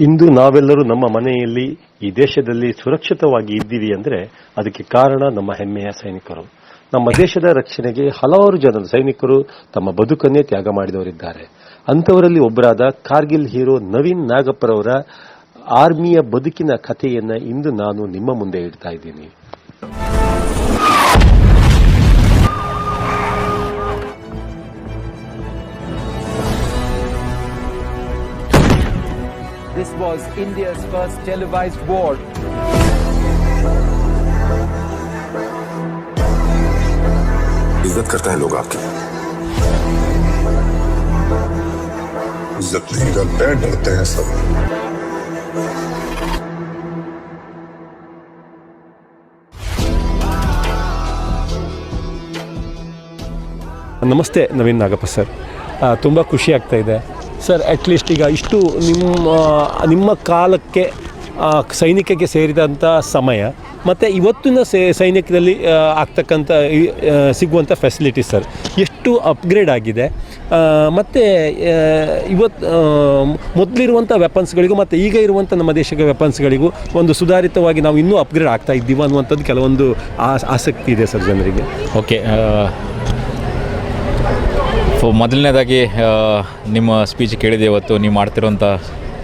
ಇಂದು ನಾವೆಲ್ಲರೂ ನಮ್ಮ ಮನೆಯಲ್ಲಿ ಈ ದೇಶದಲ್ಲಿ ಸುರಕ್ಷಿತವಾಗಿ ಇದ್ದೀವಿ ಅಂದರೆ ಅದಕ್ಕೆ ಕಾರಣ ನಮ್ಮ ಹೆಮ್ಮೆಯ ಸೈನಿಕರು. ನಮ್ಮ ದೇಶದ ರಕ್ಷಣೆಗೆ ಹಲವಾರು ಜನ ಸೈನಿಕರು ತಮ್ಮ ಬದುಕನ್ನೇ ತ್ಯಾಗ ಮಾಡಿದವರಿದ್ದಾರೆ. ಅಂಥವರಲ್ಲಿ ಒಬ್ಬರಾದ ಕಾರ್ಗಿಲ್ ಹೀರೋ ನವೀನ್ ನಾಗಪ್ಪರವರ ಆರ್ಮಿಯ ಬದುಕಿನ ಕಥೆಯನ್ನ ಇಂದು ನಾನು ನಿಮ್ಮ ಮುಂದೆ ಇಡ್ತಾ ಇದ್ದೀನಿ. This was India's first televised war. इज्जत करते हैं लोग आपकी, इज्जत नहीं करते हैं, डरते हैं सब. ನಮಸ್ತೆ ನವೀನ್ ನಾಗಪ್ಪ ಸರ್, ತುಂಬ ಖುಷಿ ಆಗ್ತಾ ಇದೆ ಸರ್. ಅಟ್ಲೀಸ್ಟ್ ಈಗ ಇಷ್ಟು ನಿಮ್ಮ ಕಾಲಕ್ಕೆ ಸೈನಿಕಕ್ಕೆ ಸೇರಿದಂಥ ಸಮಯ ಮತ್ತು ಇವತ್ತಿನ ಸೈನಿಕದಲ್ಲಿ ಆಗ್ತಕ್ಕಂಥ ಸಿಗುವಂಥ ಫೆಸಿಲಿಟೀಸ್ ಸರ್ ಎಷ್ಟು ಅಪ್ಗ್ರೇಡ್ ಆಗಿದೆ. ಮತ್ತು ಇವತ್ತು ಮೊದಲಿರುವಂಥ ವೆಪನ್ಸ್ಗಳಿಗೂ ಮತ್ತು ಈಗ ಇರುವಂಥ ನಮ್ಮ ದೇಶದ ವೆಪನ್ಸ್ಗಳಿಗೂ ಒಂದು ಸುಧಾರಿತವಾಗಿ ನಾವು ಇನ್ನೂ ಅಪ್ಗ್ರೇಡ್ ಆಗ್ತಾ ಇದ್ದೀವಿ ಅನ್ನುವಂಥದ್ದು ಕೆಲವೊಂದು ಆಸಕ್ತಿ ಇದೆ ಸರ್ ಜನರಿಗೆ. ಓಕೆ, ಮೊದಲನೇದಾಗಿ ನಿಮ್ಮ ಸ್ಪೀಚ್ ಕೇಳಿದೆ. ಇವತ್ತು ನೀವು ಮಾಡ್ತಿರೋಂಥ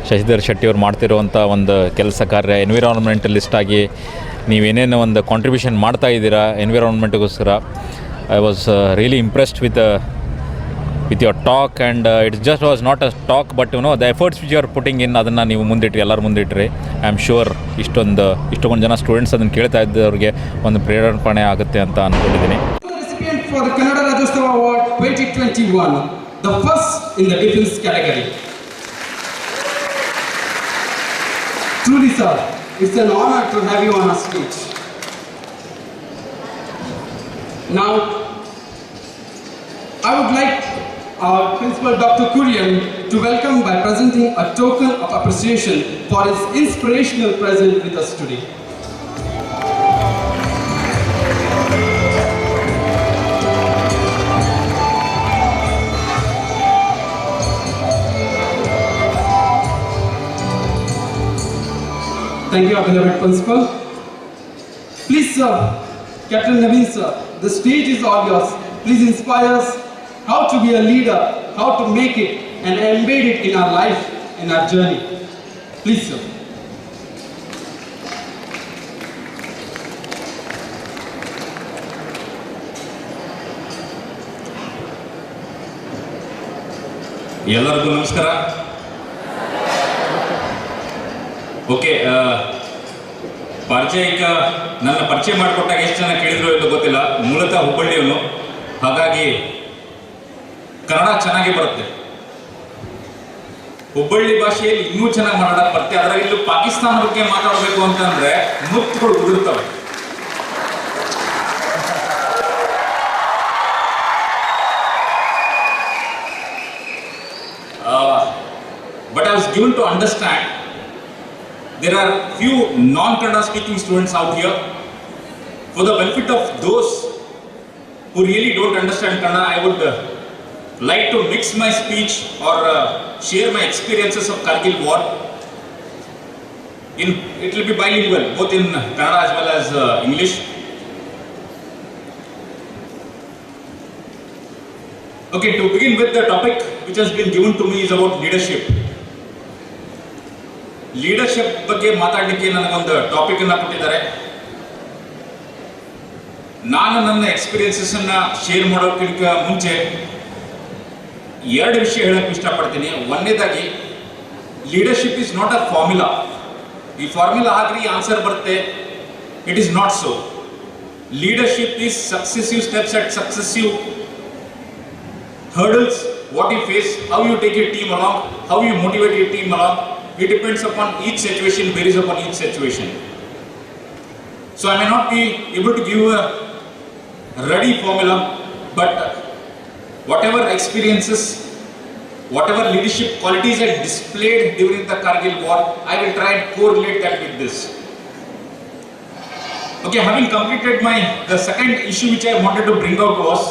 ಶಶಿಧರ್ ಶೆಟ್ಟಿಯವ್ರು ಮಾಡ್ತಿರೋವಂಥ ಒಂದು ಕೆಲಸ ಕಾರ್ಯ ಎನ್ವಿರಾನ್ಮೆಂಟಲಿಸ್ಟ್ ಆಗಿ ನೀವೇನೇನೋ ಒಂದು ಕಾಂಟ್ರಿಬ್ಯೂಷನ್ ಮಾಡ್ತಾ ಇದ್ದೀರಾ ಎನ್ವಿರಾನ್ಮೆಂಟ್ಗೋಸ್ಕರ. I was really impressed with your talk and it's just was not a talk but the efforts which you are putting in ಅದನ್ನು ನೀವು ಮುಂದಿಟ್ರಿ, ಎಲ್ಲರೂ ಮುಂದಿಟ್ರಿ. ಐ ಆಮ್ ಶ್ಯೂರ್ ಇಷ್ಟೊಂದು ಜನ ಸ್ಟೂಡೆಂಟ್ಸ್ ಅದನ್ನು ಕೇಳ್ತಾ ಇದ್ದವ್ರಿಗೆ ಒಂದು ಪ್ರೇರಣೆ ಆಗುತ್ತೆ ಅಂತ ಅಂದ್ಕೊಂಡಿದ್ದೀನಿ. For the Kannada Rajyotsava Award 2021, the first in the defense category. Truly, sir, it's an honor to have you on our stage. Now, I would like our Principal Dr. Kurian to welcome by presenting a token of appreciation for his inspirational presence with us today. Thank you, our beloved principal. Please, sir, Captain Naveen, sir, the stage is all yours. Please inspire us how to be a leader, how to make it and embed it in our life, in our journey. Please, sir. ಎಲ್ಲರಿಗೂ ನಮಸ್ಕಾರ. Okay, ಪರಿಚಯಕ್ಕೆ ನನ್ನ ಪರಿಚಯ ಮಾಡಿಕೊಟ್ಟಾಗ ಎಷ್ಟು ಜನ ಕೇಳಿದ್ರು ಇಲ್ಲ ಗೊತ್ತಿಲ್ಲ. ಮೂಲತಃ ಹುಬ್ಬಳ್ಳಿಯವನು, ಹಾಗಾಗಿ ಕನ್ನಡ ಚೆನ್ನಾಗಿ ಬರುತ್ತೆ. ಹುಬ್ಬಳ್ಳಿ ಭಾಷೆಯಲ್ಲಿ ಇನ್ನೂ ಚೆನ್ನಾಗಿ ಮಾತಾಡೋಕೆ ಬರುತ್ತೆ. ಅದರಾಗ ಇಲ್ಲೂ ಪಾಕಿಸ್ತಾನ ಬಗ್ಗೆ ಮಾತಾಡಬೇಕು ಅಂತಂದ್ರೆ ಮುತ್ತುಗಳು ಉದುರ್ತವೆ. But I was given to understand there are few non-Kannada speaking students out here. For the benefit of those who really don't understand Kannada, I would like to mix my speech or share my experiences of Kargil war. It will be bilingual, both in Kannada as well as English. Okay, to begin with, the topic which has been given to me is about leadership. Leadership ಬಗ್ಗೆ ಮಾತಾಡಲಿಕ್ಕೆ ನನಗೊಂದು topic ಅನ್ನ ಕೊಟ್ಟಿದ್ದಾರೆ. ನಾನು ನನ್ನ experiences ಅನ್ನ share ಮಾಡೋಕ್ಕಿಂತ ಮುಂಚೆ ಎರಡು ವಿಷಯ ಹೇಳಕ್ಕೆ ಇಷ್ಟಪಡ್ತೀನಿ. ಒಂದನೇದಾಗಿ, leadership is not a formula. ಈ ಫಾರ್ಮುಲಾ ಹಾಕ್ರಿ ಆನ್ಸರ್ ಬರುತ್ತೆ, it is not so. Leadership is successive steps at successive hurdles, what you face, how you take your team along, how you motivate your team along. It depends upon each situation, varies upon each situation. So I may not be able to give a ready formula, but whatever experiences, whatever leadership qualities I displayed during the Kargil war, I will try and correlate that with this. Okay, having completed the second issue which I wanted to bring out was,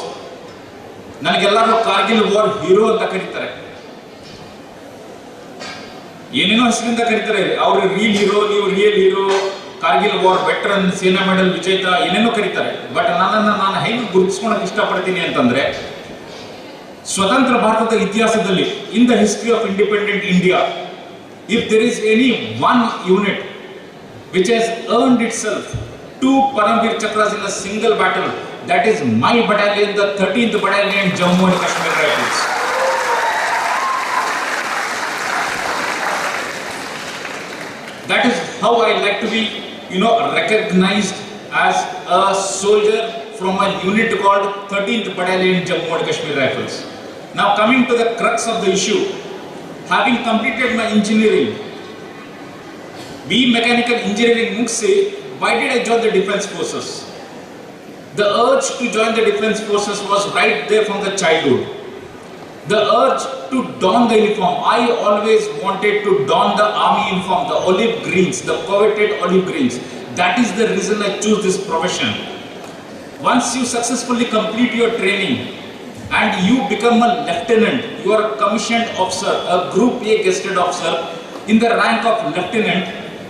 ನನಗೆಲ್ಲರೂ Kargil war hero ಅಂತ ಕರೀತಾರೆ. ಏನೇನೋ ಹೆಸರಿಂದ ಕರೀತಾರೆ. ಅವರು real hero, ನೀವು real hero, Kargil war veteran, Sena medal ವಿಜೇತ, ಏನೇನೋ ಕರೀತಾರೆ. ಬಟ್ ನಾನು ಹೇಗೆ ಗುರುತಿಸ್ಕೊಳಕ್ಕೆ ಇಷ್ಟಪಡ್ತೀನಿ ಅಂತಂದ್ರೆ, ಸ್ವತಂತ್ರ ಭಾರತದ ಇತಿಹಾಸದಲ್ಲಿ, in the history of independent India, if there is any one unit which has earned itself 2 Paramveer Chakras in a single battle, that is my battalion, the 13th Battalion, Jammu and Kashmir Rifles. That is how I like to be, recognized as a soldier from a unit called 13th Battalion, Jammu and Kashmir Rifles. Now coming to the crux of the issue, having completed my engineering, B mechanical engineering ಮುಗಿಸಿ, why did I join the defense forces? The urge to join the defense forces was right there from the childhood. The urge to don the uniform. I always wanted to don the army uniform, the olive greens, the coveted olive greens. That is the reason I chose this profession. Once you successfully complete your training and you become a lieutenant, you are a commissioned officer, a group A gazetted officer in the rank of lieutenant.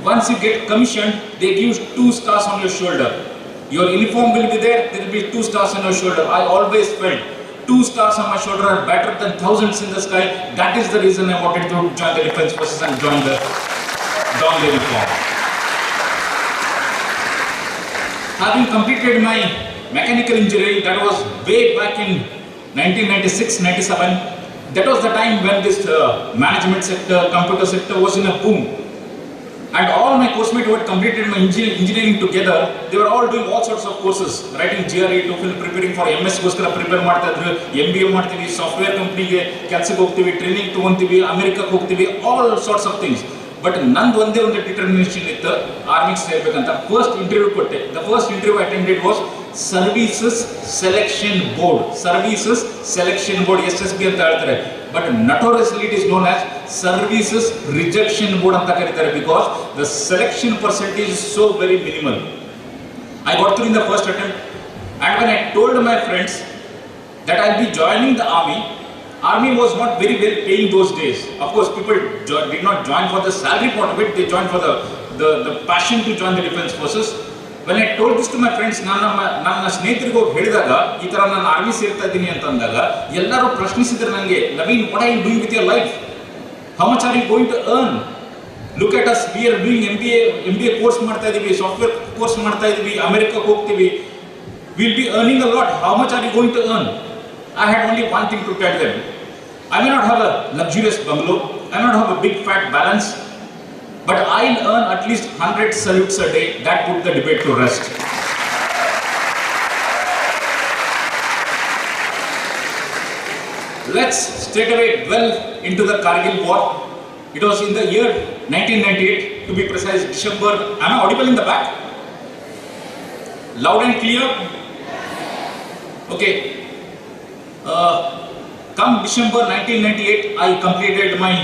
Once you get commissioned, they give 2 stars on your shoulder. Your uniform will be there will be 2 stars on your shoulder. I always felt 2 stars on my shoulder are better than thousands in the sky. That is the reason I wanted to join the defense forces and don the uniform. Having completed my mechanical engineering, that was way back in 1996-97. That was the time when this management sector, computer sector was in a boom. And all my course mates who had completed my engineering together, they were all doing all sorts of courses, writing GRE, TOEFL, preparing for MS goskara prepare ಮಾಡ್ತಾ ಇದ್ರು, MBA ಮಾಡ್ತೀವಿ, software ಕಂಪ್ನಿಗೆ ಕೆಲಸಕ್ಕೆ ಹೋಗ್ತೀವಿ, training ತಗೊಂತೀವಿ, ಅಮೆರಿಕಕ್ಕೆ ಹೋಗ್ತೀವಿ, all sorts of things. But ನಂದು ಒಂದೇ ಒಂದು ಡಿಟರ್ಮಿನೇಷನ್ ಇತ್ತು, ಆರ್ಮಿಗೆ ಸೇರ್ಬೇಕಂತ. ಫಸ್ಟ್ ಇಂಟರ್ವ್ಯೂ ಕೊಟ್ಟೆ. The first interview attended was services selection board. Services selection board, SSB ಅಂತ ಹೇಳ್ತಾರೆ. But notoriously it is known as Services Rejection Board anta karitare, because the selection percentage is so very minimal. I got through in the first attempt, and when I told my friends that I'll be joining the army was not very well paying those days. Of course, people did not join for the salary part of it, they joined for the passion to join the defense forces. When I told this to my friends, ನನ್ನ ಸ್ನೇಹಿತರಿಗೆ ಹೋಗಿ ಹೇಳಿದಾಗ, ಈ ಥರ ನಾನು army ಸೇರ್ತಾ ಇದ್ದೀನಿ ಅಂತ ಅಂದಾಗ, ಎಲ್ಲರೂ ಪ್ರಶ್ನಿಸಿದ್ರು ನನಗೆ, Naveen, what are you doing with your life? How much are you going to earn? Look at us, we are doing MBA course ಮಾಡ್ತಾ ಇದ್ದೀವಿ, ಸಾಫ್ಟ್ವೇರ್ ಕೋರ್ಸ್ ಮಾಡ್ತಾ ಇದ್ದೀವಿ, ಅಮೆರಿಕಕ್ಕೆ ಹೋಗ್ತೀವಿ, will be earning a lot. How much are you going to earn? I had only one thing to tell them. I may not have a luxurious bungalow, I may not have a big fat balance, but I'll earn at least 100 salutes a day. That put the debate to rest. Let's straight away delve into the Kargil war. It was in the year 1998, to be precise, December. Am I audible in the back? Loud and clear? Okay. Come December 1998, I completed my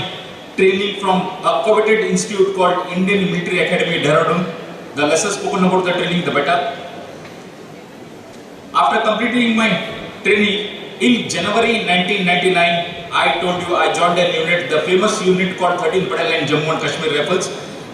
training from a coveted institute called Indian Military Academy, Dehradun. The lesser spoken about the training, the better. After completing my training in January 1999, I told you I joined a unit, the famous unit called 13th Battalion, Jammu and Kashmir Rifles.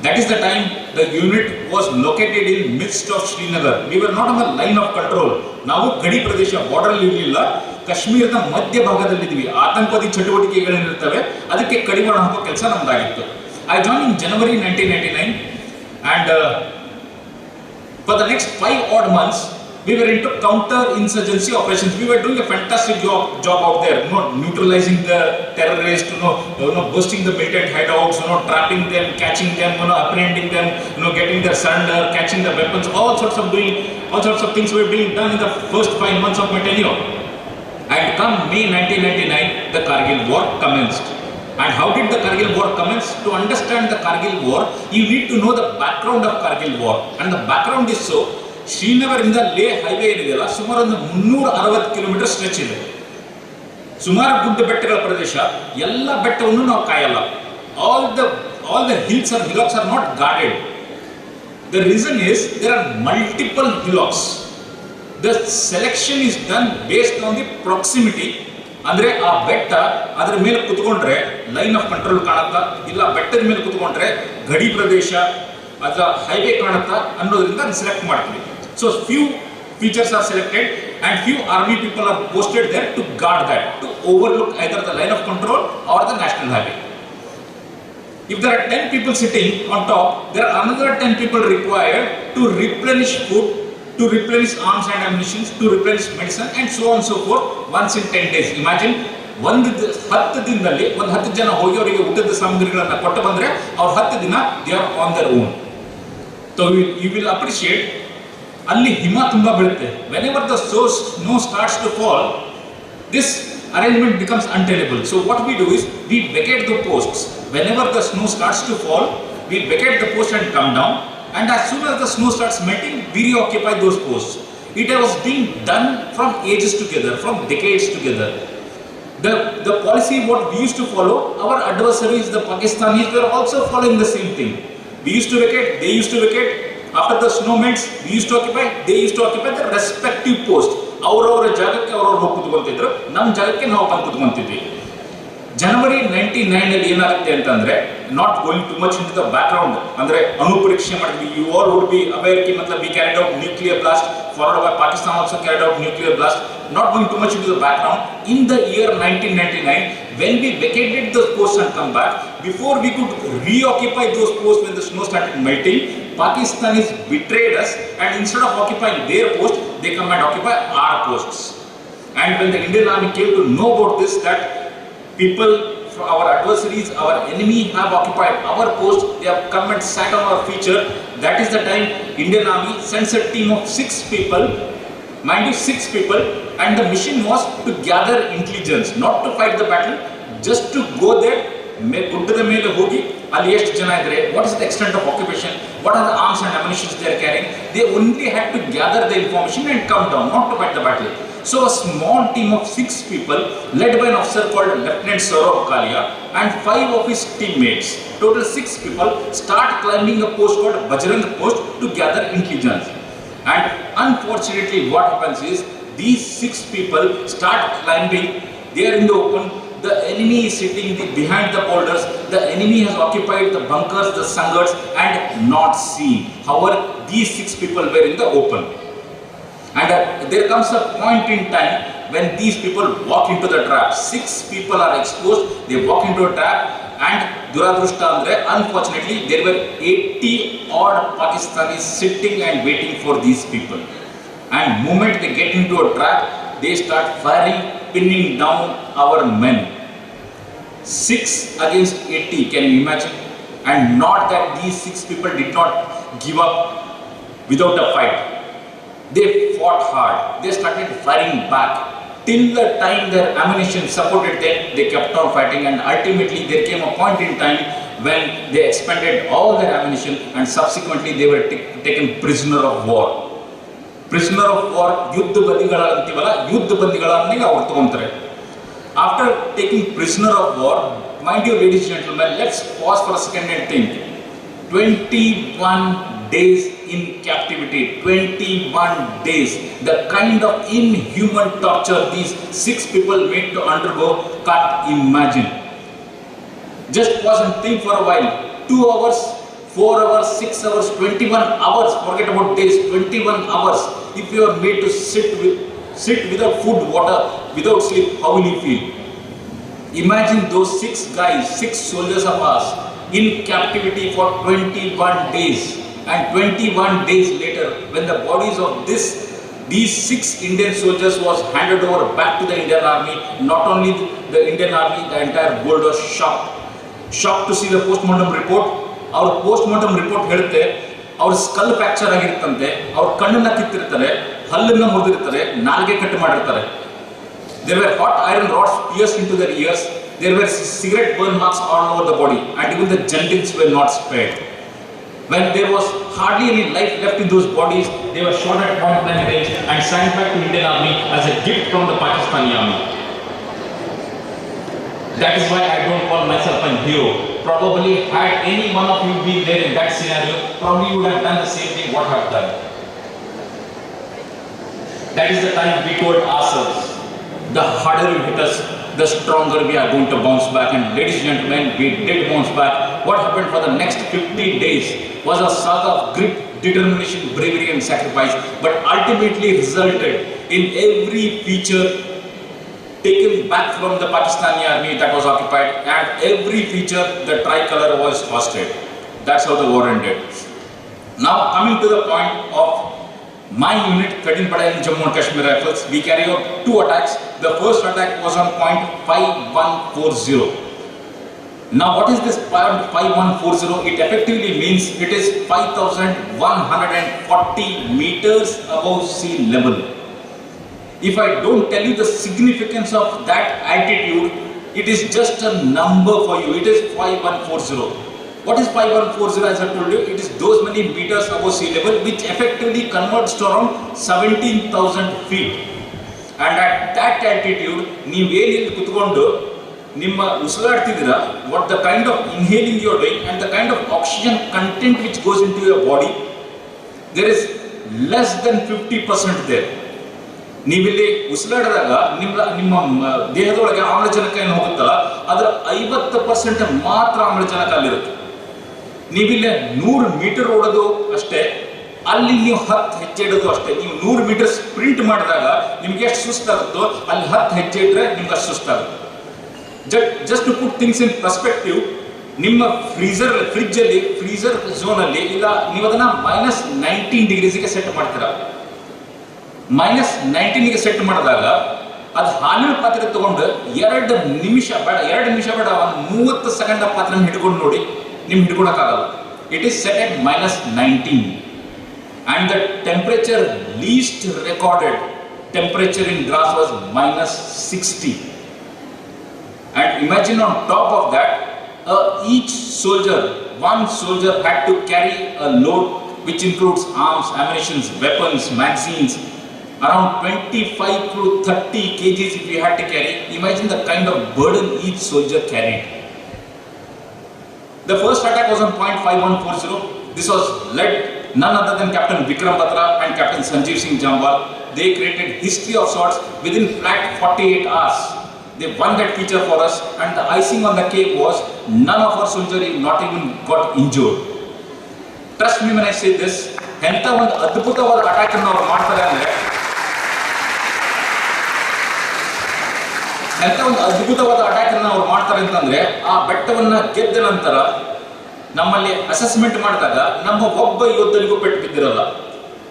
That is the time the unit was located in midst of Srinagar. We were not on the line of control. ನಾವು ಗಡಿ ಪ್ರದೇಶ, border ಇರಲಿಲ್ಲ, ಕಾಶ್ಮೀರದ ಮಧ್ಯಭಾಗದಲ್ಲಿದ್ವಿ. ಆತಂಕವಾದಿ ಚಟುವಟಿಕೆಗಳೇನಿರ್ತವೆ ಅದಕ್ಕೆ ಕಡಿವಾಣ ಹಾಕೋ ಕೆಲಸ ನಮ್ದಾಗಿತ್ತು. I joined in January 1999, and for the next 5 odd months we were into counter-insurgency operations. We were doing a fantastic job out there, neutralizing the terrorists, busting the militant hideouts, trapping them, catching them, apprehending them, getting their surrender, catching the weapons, all sorts of things were being done in the first 5 months of my tenure. And come May 1999, the Kargil war commenced. And how did the Kargil war commence? To understand the Kargil war, you need to know the background of Kargil war. And the background is so, ಶ್ರೀನಗರದಿಂದ ಲೇ highway ಏನಿದೆಯಲ್ಲ, ಸುಮಾರು ಒಂದು 360 kilometre stretch ಇದೆ. ಸುಮಾರು ಗುಡ್ಡ ಬೆಟ್ಟಗಳ ಪ್ರದೇಶ, ಎಲ್ಲ ಬೆಟ್ಟವನ್ನು ನಾವು ಕಾಯಲ್ಲ. All the hills or hillocks are not guarded. The reason is there are multiple hillocks. The selection is done based on the proximity ಅಂದರೆ ಆ ಬೆಟ್ಟ ಅದರ ಮೇಲೆ ಕುತ್ಕೊಂಡ್ರೆ ಲೈನ್ ಆಫ್ ಕಂಟ್ರೋಲ್ ಕಾಣುತ್ತಾ, ಇಲ್ಲ ಬೆಟ್ಟದ ಮೇಲೆ ಕುತ್ಕೊಂಡ್ರೆ ಗಡಿ ಪ್ರದೇಶ ಅಥವಾ ಹೈವೇ ಕಾಣುತ್ತಾ ಅನ್ನೋದ್ರಿಂದ ಸೆಲೆಕ್ಟ್ ಮಾಡ್ತೀವಿ. So few features are selected and few army people are posted there to guard that, to overlook either the line of control or the national highway. If there are 10 people sitting on top, there are another 10 people required to replenish food, to replenish arms and ammunition, to replenish medicine and so on and so forth once in 10 days. Imagine 10 ದಿನದಲ್ಲಿ 10 ಜನ ಹೋಗಿ ಅವರಿಗೆ ಊಟದ ಸಾಮಗ್ರಿಗಳನ್ನು ಕೊಟ್ಟು ಬಂದರೆ ಅವ್ರು 10 ದಿನ they are on their own. So you will appreciate ಅಲ್ಲಿ ಹಿಮ ತುಂಬಾ ಬೀಳುತ್ತೆ. Whenever the snow starts to fall, this arrangement becomes untenable. So what we do is we vacate the posts. Whenever the snow starts to fall, we vacate the post and come down. And as soon as the snow starts melting, we reoccupy those posts. It was being done from ages together, from decades together. The policy what we used to follow, our adversaries, the Pakistanis, were also following the same thing. We used to vacate, they used to vacate. After the snow melts, we used to occupy, they used to occupy the respective post. ಅವರವರ ಜಾಗಕ್ಕೆ ಅವರವ್ರು ಹೋಗಿ ಕೂತ್ಕೊಳ್ತಿದ್ರು, ನಮ್ಮ ಜಾಗಕ್ಕೆ ನಾವು ಬಂದು ಕೂತ್ಕೊಂತಿದ್ವಿ. ಜನವರಿ 99 ಏನಾಗುತ್ತೆ ಅಂತಂದ್ರೆ, not going to much into the background, ಅಂದ್ರೆ ಅಣು ಪರೀಕ್ಷೆ ಮಾಡಿದ್ವಿ. You all would be aware ಕಿ ಮತ್ಲಬ್ we carried out nuclear blast, followed by Pakistan also carried out nuclear blast. Not going too much into the background, in the year 1999, when we vacated those posts and come back, before we could reoccupy those posts when the snow started melting, Pakistanis betrayed us, and instead of occupying their post, they come and occupy our posts. And when the Indian Army came to know about this, that people, our adversaries, our enemy have occupied our post, they have come and sat on our feature, that is the time Indian Army sends a team of 6 people, mind you 6 people, and the mission was to gather intelligence, not to fight the battle, just to go there, ಗುಡ್ಡದ ಮೇಲೆ ಹೋಗಿ ಅಲ್ಲಿ ಎಷ್ಟು ಜನ ಇದ್ದಾರೆ, what is the extent of occupation, what are the arms and ammunition they are carrying. They only had to gather the information and come down, not to fight the battle. So a small team of 6 people led by an officer called Lieutenant Saurabh Kalia and 5 of his teammates, total 6 people, start climbing a post called Bajrang Post to gather intelligence. And unfortunately what happens is, these 6 people start climbing, they are in the open, the enemy is sitting behind the boulders, the enemy has occupied the bunkers, the sangars, and not seen. However, these 6 people were in the open. And there comes a point in time when these people walk into the trap. 6 people are exposed, they walk into a trap, and Duradrushta andre, unfortunately, there were 80 odd Pakistanis sitting and waiting for these people. And moment they get into a trap, they start firing, pinning down our men. 6 against 80, can you imagine? And not that these 6 people did not give up without a fight. They fought hard. They started firing back. Till the time their ammunition supported them, they kept on fighting, and ultimately there came a point in time when they expended all their ammunition and subsequently they were taken prisoner of war. Prisoner of war, ಯುದ್ಧ ಬಂದಿಗಳಂತೀವಲ್ಲ, ಯುದ್ಧ ಬಂದಿಗಳನ್ನೇ ಅವ್ರು ತಗೊಂತಾರೆ. After taking prisoner of war, mind you ladies and gentlemen, let's pause for a second and think. 21 days in captivity, 21 days. The kind of inhuman torture these 6 people made to undergo, can't imagine. Just pause and think for a while. 2 hours, 4 hours, 6 hours, 21 hours, forget about days, 21 hours. If you are made to sit without food, water, without sleep, how will you feel? Imagine those 6 guys, 6 soldiers of ours, in captivity for 21 days. And 21 days later, when the bodies of these 6 Indian soldiers was handed over back to the Indian Army, not only the Indian Army, the entire world was shocked. Shocked to see the postmortem report. Our postmortem report ಹೇಳುತ್ತೆ, ಅವ್ರ skull fracture ಆಗಿರುತ್ತಂತೆ, ಅವ್ರ ಕಣ್ಣನ್ನ ಕಿತ್ತಿರ್ತಾರೆ, ಹಲ್ಲನ್ನ ಮುರಿದಿರ್ತಾರೆ, ನಾಲ್ಗೆ cut ಮಾಡಿರ್ತಾರೆ. There were hot iron rods pierced into their ears. There were cigarette burn marks all over the body, and even the genitals were not spared. When there was hardly any life left in those bodies, they were shot at point blank range and sent back to Indian Army as a gift from the Pakistani Army. That is why I don't call myself a hero. Probably had any one of you been there in that scenario, probably you would have done the same thing what I have done. That is the time we told ourselves, the harder you hit us, the stronger we are going to bounce back. And ladies and gentlemen, we did bounce back. What happened for the next 50 days was a saga of grit, determination, bravery and sacrifice, but ultimately resulted in every feature taken back from the Pakistani army that was occupied, and every feature the tricolor was hoisted. That's how the war ended. Now coming to the point of my unit, 13th Battalion Jammu and Kashmir Rifles, we carry out 2 attacks. The first attack was on point 5140. Now what is this point 5140? It effectively means it is 5140 meters above sea level. If I don't tell you the significance of that altitude, it is just a number for you. It is 5140. What is 5140? As I told you, it is those many meters above sea level, which effectively converts to around 17,000 feet. And at that altitude, ನೀವೇನು ಕುತ್ಕೊಂಡು ನಿಮ್ಮ ಉಸಿರಾಡ್ತಿದ್ದೀರಾ, what the kind of inhaling you are doing and the kind of oxygen content which goes into your body, there is less than 50% there. ನೀವಿಲ್ಲಿ ಉಸಿರಾಡಿದಾಗ ನಿಮ್ಮ ದೇಹದೊಳಗೆ ಆಮ್ಲಜನಕ ಏನು ಹೋಗುತ್ತಲ್ಲ, ಅದರ 50% ಮಾತ್ರ ಆಮ್ಲಜನಕ ಅಲ್ಲಿರುತ್ತೆ. ನೀವಿಲ್ಲಿ 100 ಮೀಟರ್ ಓಡೋದು ಅಷ್ಟೇ, ಅಲ್ಲಿ ನೀವು 10 ಹೆಜ್ಜೆ ಇಡೋದು ಅಷ್ಟೇ. ನೀವು 100 ಮೀಟರ್ ಸ್ಪ್ರಿಂಟ್ ಮಾಡಿದಾಗ ನಿಮ್ಗೆ ಎಷ್ಟು ಸುಸ್ತಾಗುತ್ತೋ ಅಲ್ಲಿ 10 ಹೆಜ್ಜೆ ಇಟ್ಟರೆ ನಿಮ್ಗೆ ಅಷ್ಟು ಸುಸ್ತಾಗುತ್ತೆ. Just to put things in perspective, ನಿಮ್ಮ ಫ್ರಿಜ್ಜಲ್ಲಿ ಫ್ರೀಸರ್ ಝೋನಲ್ಲಿ ಇಲ್ಲ ನೀವು ಅದನ್ನ -19 ಡಿಗ್ರೀಸ್ಗೆ ಸೆಟ್ ಮಾಡ್ತೀರಾ. -19ಗೆ ಸೆಟ್ ಮಾಡಿದಾಗ ಅದು ಹಾಲಿನ ಪಾತ್ರೆ ತಗೊಂಡು 2 ನಿಮಿಷ ಬೇಡ 30 ಸೆಕೆಂಡ್ ಆ ಪಾತ್ರೆ ಹಿಡ್ಕೊಂಡು ನೋಡಿ, ನಿಮ್ಗೆ ಹಿಡ್ಕೊಳಕ್ಕಾಗಲ್ಲ. It is set at -19 and the temperature least recorded temperature in Dras was -60. And imagine on top of that, one soldier had to carry a load which includes arms, ammunition, weapons, magazines, around 25 to 30 kgs if we had to carry. Imagine the kind of burden each soldier carried. The first attack was on point 5140. This was led none other than Captain Vikram Batra and Captain Sanjeev Singh Jambal. They created history of sorts within flat 48 hours. They won that feature for us, and the icing on the cake was none of our soldiers not even got injured. Trust me when I say this, ಎಂತ ಒಂದು ಅದ್ಭುತವಾದ attack ಅನ್ನು ಅವರು ಮಾಡ್ತಾರೆ ಅಂದ್ರೆ, ಎಂತ ಒಂದು ಅದ್ಭುತವಾದ ಅಟ್ಯಾಕ್ ಅನ್ನು ಅವ್ರು ಮಾಡ್ತಾರೆ ಅಂತಂದ್ರೆ, ಆ ಬೆಟ್ಟವನ್ನ ಗೆದ್ದ ನಂತರ ನಮ್ಮಲ್ಲಿ ಅಸೆಸ್ಮೆಂಟ್ ಮಾಡಿದಾಗ ನಮ್ಮ ಒಬ್ಬ ಯೋಧನಿಗೂ ಪೆಟ್ಟು ಬಿದ್ದಿರಲ್ಲ.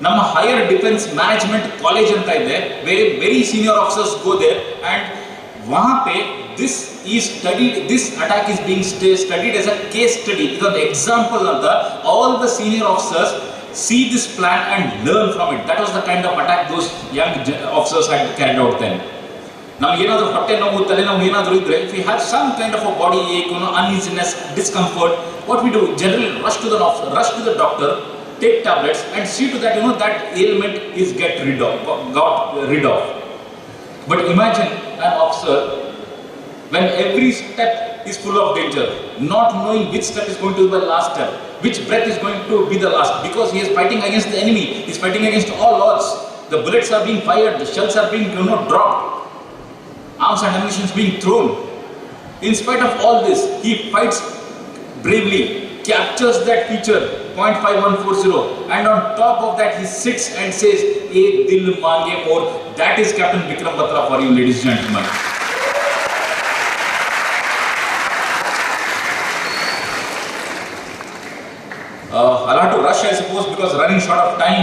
ನಮ್ಮ ಹೈಯರ್ ಡಿಫೆನ್ಸ್ ಮ್ಯಾನೇಜ್ಮೆಂಟ್ ಕಾಲೇಜ್ ಅಂತ ಇದೆ, very senior officers go there, and वहाँ पे this attack is being studied as a case study. ಇದೊಂದು ಎಕ್ಸಾಂಪಲ್ ಅಂತ all the senior officers see this plan and learn from it. That was the kind of attack those young officers had carried out then. ನಮಗೇನಾದರೂ ಹೊಟ್ಟೆ ನೋವು, ತಲೆನೋವು ಏನಾದರೂ ಇದ್ರೆ, if we have some kind of a body ache, uneasiness, discomfort, what we do generally rush to the doctor, take tablets and see to that that ailment is got rid of. But imagine an officer when every step is full of danger, not knowing which step is going to be the last step, which breath is going to be the last, because he is fighting against the enemy, he is fighting against all odds. The bullets are being fired, the shells are being dropped, arms and ammunition is being thrown. In spite of all this, he fights bravely, captures that feature, point 5140, and on top of that he sits and says, "Ek dil mange more." That is Captain Vikram Batra for you, ladies and gentlemen. I'll have to rush, I suppose, because running short of time.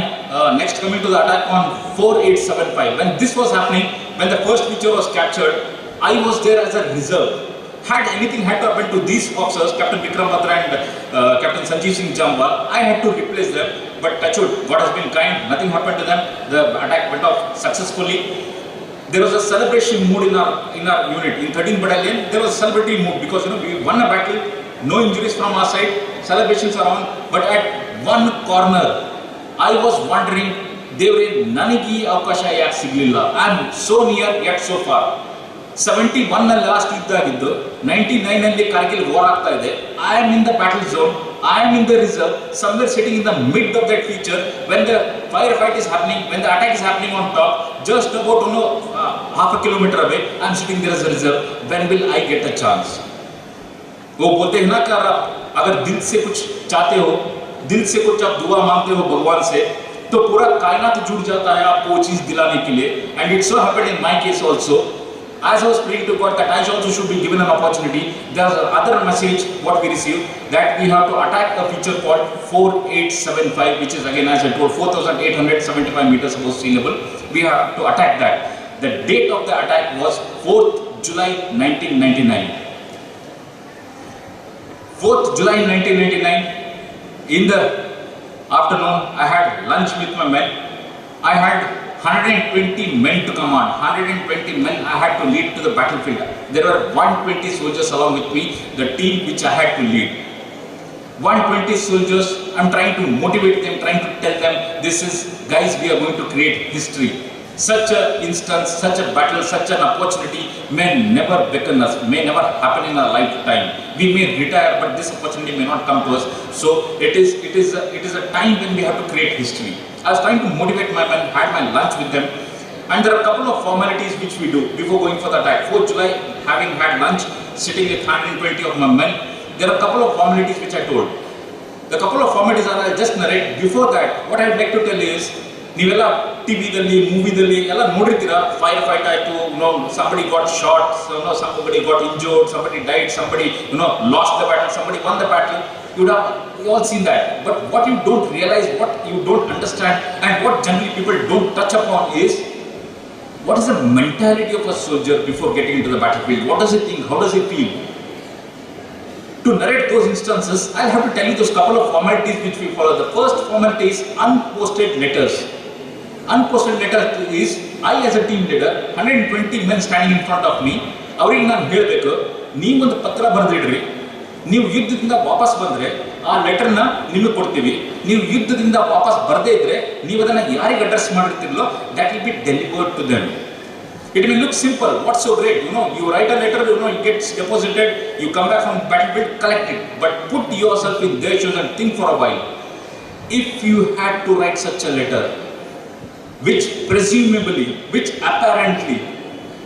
Next, coming to the attack on 4875. When this was happening, when the first feature was captured, I was there as a reserve. Had anything had to happen to these officers, Captain Vikram Batra and Captain Sanjeev Singh Jambal, I had to replace them. But touch wood, God has been kind, nothing happened to them. The attack went off successfully. There was a celebration mood in our unit. In 13th Battalion, there was a celebratory mood because we won a battle, no injuries from our side, celebrations are on. But at one corner, I was wondering, ದೇವ್ರೆ ನನಗೆ ಈ ಅವಕಾಶ ಯಾಕೆ ಸಿಗಲಿಲ್ಲ? I am so near yet so for. 71 ನಲ್ಲಿ last ಯುದ್ಧ ಆಗಿದ್ದು, 99 ನಲ್ಲಿ ಕಾರ್ಗಿಲ್ ವಾರ್ ಆಗ್ತಾ ಇದೆ. I am in the battle zone. I am in the reserve, somewhere sitting in the mid of that feature, when the firefight is happening, when the attack is happening on top, just about half a kilometer away, I am sitting there as a reserve. When will I get a chance? वो बोलते हैं ना कि अगर दिल से कुछ चाहते हो, दिल से कुछ आप दुआ मांगते हो भगवान से, तो पूरा कायनात जुड़ जाता है आपको वो चीज़ दिलाने के लिए. And it so happened in my case also. As I was praying to God that I also should be given an opportunity, there was another message what we received, that we have to attack a feature called 4875, which is again, as I told, 4,875 meters above sea level. We have to attack that. The date of the attack was 4th July 1999. 4th July 1999, in the afternoon, I had lunch with my men. I had 120 men to command, 120 men I had to lead to the battlefield. There were 120 soldiers along with me, the team which I had to lead. 120 soldiers, I'm trying to motivate them, trying to tell them, this is, guys, we are going to create history. Such an instance, such a battle, such an opportunity may never beckon us, may never happen in our lifetime. We may retire, but this opportunity may not come to us. So it is a time when we have to create history. I was trying to motivate my men, had my lunch with them, and there are a couple of formalities which we do before going for the attack. 4th July, having had lunch, sitting with 120 of my men, there are a couple of formalities which I told. The couple of formalities are, I'll just narrate. Before that, what I'd like to tell is, ನೀವೆಲ್ಲ ಟಿವಿದಲ್ಲಿ ಮೂವಿದಲ್ಲಿ ಎಲ್ಲ ನೋಡಿರ್ತೀರಾ, fire fight ಆಯಿತು, somebody got shot, somebody got injured, somebody died, somebody lost the battle, somebody won the battle. You all seen that. But what you don't realize, what you don't understand, and what generally people don't touch upon is, what is the mentality of a soldier before getting into the battlefield? What does he think? How does he feel? To narrate those instances, I'll have to tell you those couple of formalities which we follow. The first formality is unposted letters. Unposted letter is, I as a team leader, 120 men standing in front of me, ಅವರಿಗೆ ನಾನು ಹೇಳಬೇಕು, ನೀವೊಂದು ಪತ್ರ ಬರೆದಿಡ್ರಿ, ನೀವು ಯುದ್ಧದಿಂದ ವಾಪಸ್ ಬಂದರೆ ಆ ಲೆಟರ್ನ ನಿಮಗೆ ಕೊಡ್ತೀವಿ. ನೀವು ಯುದ್ಧದಿಂದ ವಾಪಸ್ ಬರದೇ ಇದ್ರೆ ನೀವು ಅದನ್ನು ಯಾರಿಗೆ address ಮಾಡಿರ್ತಿರಲೋ, that will be delivered to them. It may look simple, what's so great, you write a letter, it gets deposited, you come back from the battlefield, collect it. But put yourself in their shoes and think for a while. If you had to write such a letter, which presumably, which apparently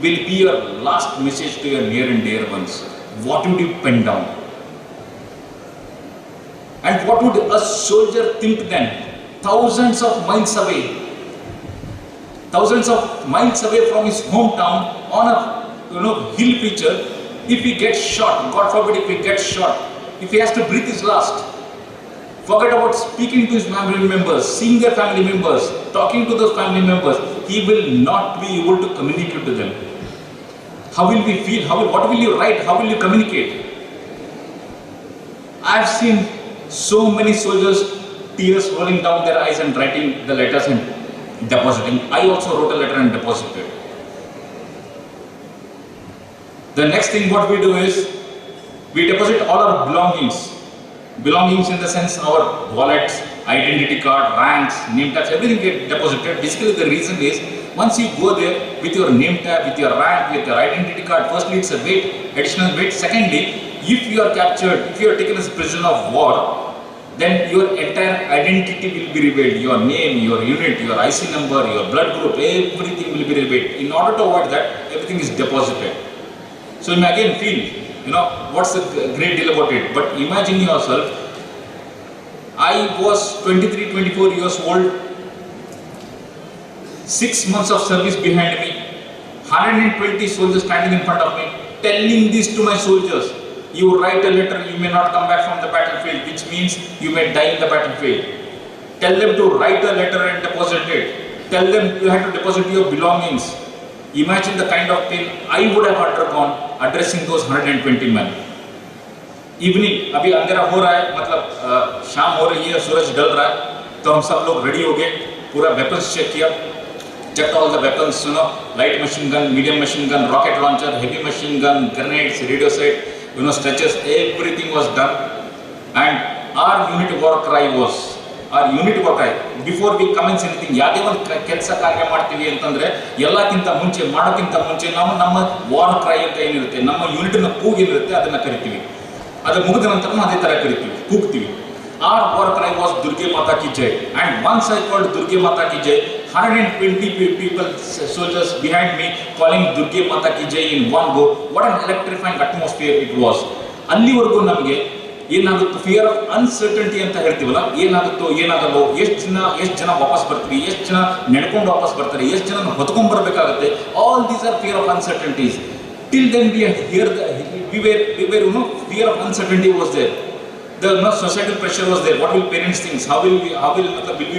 will be your last message to your near and dear ones, what would you pen down? And what would a soldier think then? Thousands of miles away from his hometown on a hill feature, if he gets shot, God forbid if he gets shot, if he has to breathe his last, forget about speaking to his family members, seeing their family members, talking to those family members, he will not be able to communicate to them. How will we feel? What will you write? How will you communicate? I have seen so many soldiers, tears rolling down their eyes and writing the letters and depositing. I also wrote a letter and deposited. The next thing what we do is, we deposit all our belongings. Belongings in the sense our wallets, identity card, ranks, name tags, everything get deposited. Basically the reason is, once you go there with your name tag, with your rank, with your identity card, firstly it's a weight, additional weight. Secondly, if you are captured, if you are taken as a prisoner of war, then your entire identity will be revealed. Your name, your unit, your IC number, your blood group, everything will be revealed. In order to avoid that, everything is deposited. So you may again feel, what's the great deal about it? But imagine yourself, I was 23, 24 years old, 6 months of service behind me, 120 soldiers standing in front of me, telling this to my soldiers. You write a letter, you may not come back from the battlefield, which means you may die in the battlefield. Tell them to write a letter and deposit it. Tell them you have to deposit your belongings. Imagine the kind of pain I would have undergone addressing those 120 men. Evening, अभी अंधेरा हो रहा है, मतलब शाम हो रही है, सूरज ढल रहा है, तो हम सब लोग रेडी हो गए, पूरा वेपन्स चेक किया, checked all the weapons, light machine gun, medium machine gun, rocket launcher, heavy machine gun, grenades, radio set, stretchers, everything was done. And our unit war cry was, before we commence anything, ಯಾವುದೇ ಒಂದು ಕೆಲಸ ಕಾರ್ಯ ಮಾಡ್ತೀವಿ ಅಂತಂದ್ರೆ ಎಲ್ಲಕ್ಕಿಂತ ಮುಂಚೆ ಮಾಡೋಕ್ಕಿಂತ ಮುಂಚೆ ನಾವು ನಮ್ಮ ವಾರ್ ಕ್ರೈ ಅಂತ ಏನಿರುತ್ತೆ, ನಮ್ಮ ಯೂನಿಟ್ನ ಕೂಗು ಏನಿರುತ್ತೆ ಅದನ್ನ ಕರಿತೀವಿ. ಅದು ಮುಗಿದ ನಂತರ ಅದೇ ಥರ ಕರಿತೀವಿ, ಕೂಗ್ತೀವಿ. our war cry was Durga Mata Ki Jai. And once I called Durga Mata Ki Jai, 120 people, soldiers behind me calling Durga Mata Ki Jai in one go. What an electrifying atmosphere it was. ಅಲ್ಲಿವರೆಗೂ ನಮಗೆ ಏನಾಗುತ್ತೋ fear of uncertainty ಅಂತ ಹೇಳ್ತೀವಲ್ಲ, ಏನಾಗುತ್ತೋ ಏನಾಗಲ್ಲೋ, ಎಷ್ಟು ಜನ ವಾಪಸ್ ಬರ್ತೀವಿ, ಎಷ್ಟು ಜನ ನಡ್ಕೊಂಡು ವಾಪಸ್ ಬರ್ತಾರೆ, ಎಷ್ಟು ಜನ ಹೊತ್ಕೊಂಡು ಬರಬೇಕಾಗುತ್ತೆ. All these are fear of uncertainties. Till then we were fear of uncertainty was there. The societal pressure was there. What will parents think? How will we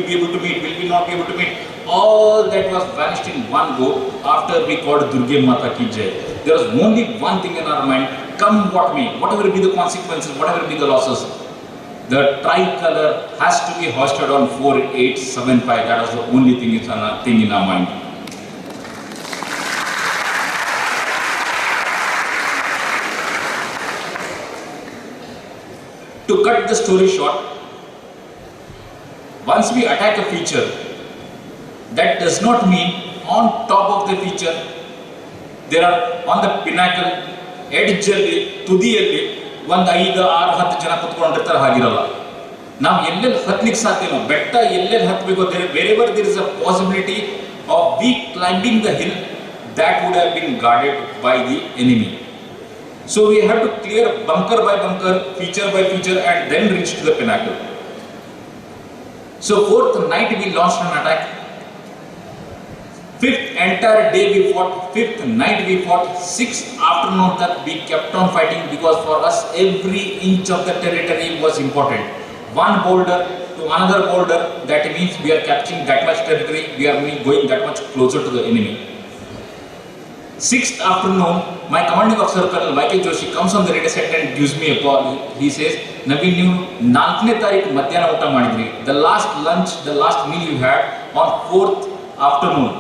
be able to meet? Will we not be able to meet? All that was vanished in one go after we called Durga Mata Ki Jai. There was only one thing in our mind: come what may, whatever be the consequences, whatever be the losses, the tricolor has to be hoisted on 4875. That was the only thing in our mind. To cut the story short, once we attack a feature, that does not mean on top of the feature, there are on the pinnacle, edge alli, tudiyalli, ಒಂದು 5-6-10 ಜನ ಕುತ್ಕೊಂಡಿರ್ತಾರೆ, ಹಾಗಿರಲ್ಲ. ನಾವು ಎಲ್ಲೆಲ್ಲಿ ಹತ್ತಲಿಕ್ಕೆ ಸಾಧ್ಯನೋ, ಬೆಟ್ಟ ಎಲ್ಲೆಲ್ಲಿ ಹತ್ತಬೇಕು, wherever there is a possibility of we climbing the hill, that would have been guarded by the enemy. So we had to clear bunker by bunker, feature by feature, and then reach to the pinnacle. So 4th night we launched an attack. 5th entire day we fought. 5th night we fought. 6th afternoon that we kept on fighting, because for us every inch of the territory was important. One boulder to another boulder, that means we are capturing that much territory, we are going that much closer to the enemy. 6th afternoon, my commanding officer Colonel Y.K. Joshi comes on the radio set and gives me a call. He says, Naveen, you 4ನೇ ತಾರೀಕು ಮಧ್ಯಾಹ್ನ ಊಟ ಮಾಡಿದ್ರಿ. The last lunch, the last meal you had on 4th afternoon.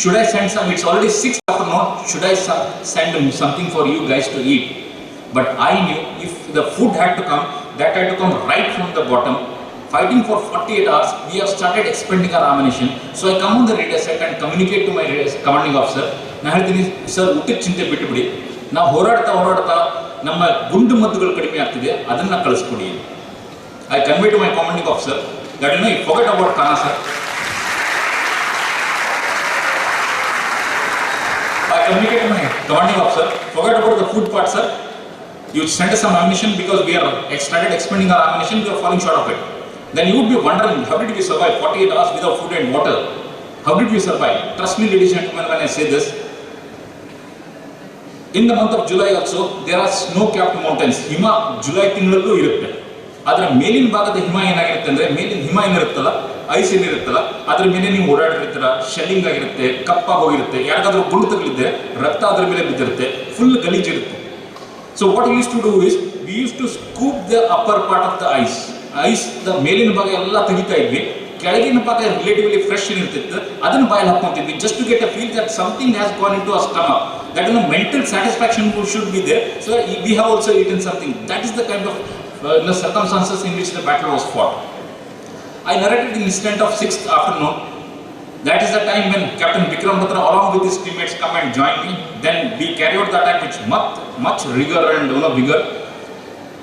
Should I send some? It's already 6th afternoon. Should I send something for you guys to eat? But I knew if the food had to come, that had to come right from the bottom. Fighting for 48 hours, we have started expending our ammunition. So I come on the radio set and communicate to my commanding officer. ನಾನು ಹೇಳ್ತೀನಿ, sir ಊಟಕ್ಕೆ ಚಿಂತೆ ಬಿಟ್ಟುಬಿಡಿ, ನಾವು ಹೋರಾಡ್ತಾ ನಮ್ಮ ಗುಂಡು ಮದ್ದುಗಳು ಕಡಿಮೆ ಆಗ್ತಿದೆ, ಅದನ್ನು ಕಳಿಸ್ಕೊಡಿ. I convey to my commanding officer that you forget about khana sir. I communicate to my commanding officer, forget about the food part sir. You send us some ammunition because we are started expending our ammunition, we are falling short of it. Then you would be wondering, how did we survive 48 hours without food and water? How did we survive? Trust me, ladies and gentlemen, when I say this. In the month of July also, there are snow-capped mountains. ಹಿಮ July ತಿಂಗಳಲ್ಲೂ ಇರುತ್ತೆ. ಅದರ ಮೇಲಿನ ಭಾಗದ ಹಿಮ ಏನಾಗಿರುತ್ತೆ ಅಂದರೆ, ಮೇಲಿನ ಹಿಮ ಏನಿರುತ್ತಲ್ಲ, ಐಸ್ ಏನಿರುತ್ತಲ್ಲ, ಅದ್ರ ಮೇಲೆ ನೀವು ಓಡಾಡಿರ್ತೀರ, ಶೆಲ್ಲಿಂಗ್ ಆಗಿರುತ್ತೆ, ಕಪ್ಪಾಗಿ ಹೋಗಿರುತ್ತೆ, ಯಾರಿಗಾದ್ರೂ ಗುಂಡು ತಗಲಿದ್ದೆ ರಕ್ತ ಅದ್ರ ಮೇಲೆ ಬಿದ್ದಿರುತ್ತೆ, full ಗಲೀಜಿರುತ್ತೆ. So what we used to do is, we used to scoop the upper part of the ice. the ಮೇಲಿನ ಭಾಗ ಎಲ್ಲ ತೆಗಿತಾ ಇದ್ವಿ, ಕೆಳಗಿನ ಭಾಗ ರಿಲೇಟಿವ್ಲಿ ಫ್ರೆಶ್ ಇರ್ತಿತ್ತು, ಅದನ್ನು ಬಾಯಲ್ಲಿ ಹಾಕ್ಕೊಂತಿದ್ವಿ, just to get a feel that something has gone into our stomach. That mental satisfaction should be there, so that we have also eaten something. That is the kind of circumstances in which the battle was fought. I narrated the incident of 6th afternoon. That is the time when Captain Vikram Batra along with his teammates come and join me. Then we carry out the attack with much rigor and vigor.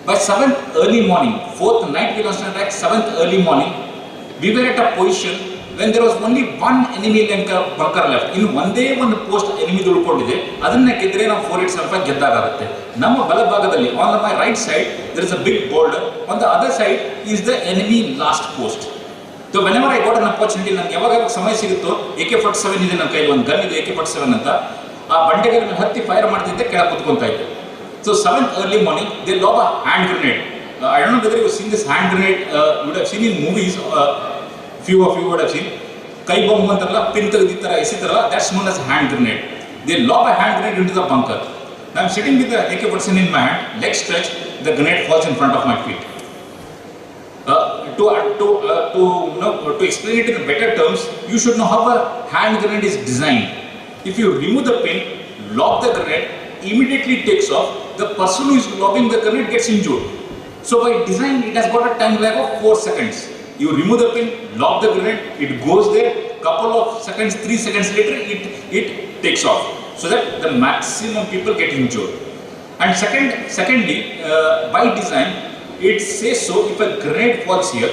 By 7th early morning, 4th night we launched an attack, 7th early morning, we were at a position when there was only one enemy bunker left. In ಒಂದೇ ಒಂದು post enemy ಉಳ್ಕೊಂಡಿದೆ, ಅದನ್ನ ಗೆದ್ರೆ ನಾವು 4875 ಗೆದ್ದಾಗುತ್ತೆ. ನಮ್ಮ ಬಲಭಾಗದಲ್ಲಿ on my right side there is a big boulder, on the other side is the enemy last post. So whenever I got an opportunity, ನನಗೆ ಯಾವಾಗ ಸಮಯ ಸಿಗುತ್ತೋ, AK-47 ಇದೆ ನನ್ನ ಕೈಲಿ, ಒಂದು ಗನ್ ಇದೆ AK-47 ಅಂತ, ಆ ಬಂಡೆಗಳ ಮೇಲೆ ಹತ್ತಿ ಫೈರ್ ಮಾಡ್ತಿದ್ದೆ, ಕೆಳಗೆ ಕುತ್ಕೊಂತಾ ಇದ್ದೆ. So 7th early morning they lob a hand grenade. I don't know whether you have seen this hand grenade. You would have seen in movies. Few of you would have seen. Kai bomb antaralla, pin tagditara, esitaralla. That's known as hand grenade. They lob a hand grenade into the bunker. I am sitting with the AK-47 in my hand, legs stretched. The grenade falls in front of my feet. To explain it in better terms, you should know how a hand grenade is designed. If you remove the pin, lob the grenade, immediately takes off. The person who is lobbing the grenade gets injured. So by design, it has got a time lag of 4 seconds. You remove the pin, lob the grenade, it goes there. Couple of seconds, 3 seconds later, it takes off. So that the maximum people get injured. And secondly, by design, it says so if a grenade falls here,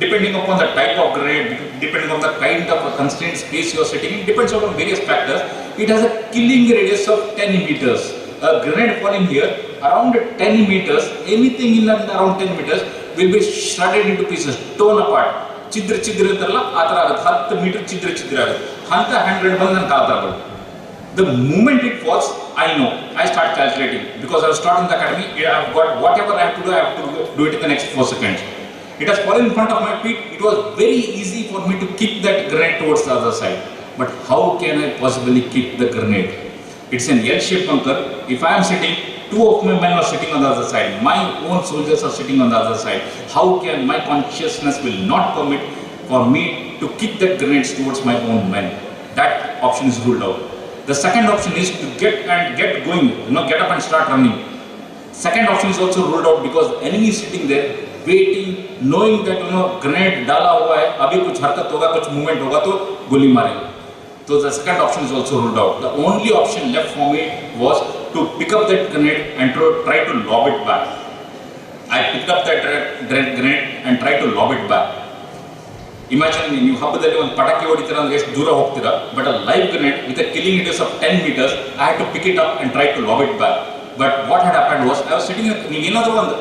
depending upon the type of grenade, depending on the kind of constrained space you are sitting in, depends on various factors, it has a killing radius of 10 meters. A grenade falling here around 10 meters, anything in and around 10 meters will be shredded into pieces, torn apart. Chidra ಅಂತಾರಲ್ಲ ಆ ಥರ ಆಗುತ್ತೆ, 10 metre ಚಿದ್ರ ಆಗುತ್ತೆ ಅಂತ 100 ಬಂದು ನನ್ನ ಕಾಲ. The moment it falls, I know. I start calculating because I was taught in the academy. I've got whatever I have to do. I have to do it in the next 4 seconds. It has fallen in front of my feet. It was very easy for me to kick that grenade towards the other side. But how can I possibly kick the grenade? It's an L-shaped bunker. If I am sitting, 2 of my men are sitting on the other side. My own soldiers are sitting on the other side. How can my consciousness will not permit for me to kick that grenades towards my own men? That option is ruled out. The second option is to get going, get up and start running. Second option is also ruled out because the enemy is sitting there waiting, knowing that grenade डाला हुआ है, अभी कुछ हरकत होगा, कुछ movement होगा तो गोली मारेंगे. So the second option is also ruled out. The only option left for me was to pick up that grenade and try to lob it back. I picked up that grenade and tried to lob it back. Imagine ನೀವು ಹಬ್ಬದಲ್ಲಿ ಒಂದು ಪಟಾಕಿ ಹೊಡಿತೀರಾ ಅಂದ್ರೆ ಎಷ್ಟು ದೂರ ಹೋಗ್ತೀರಾ, but a live grenade with a killing radius of 10 meters, I had to pick it up and try to lob it back. But what had happened was, I was sitting ನೀವು ಏನಾದರೂ ಒಂದು,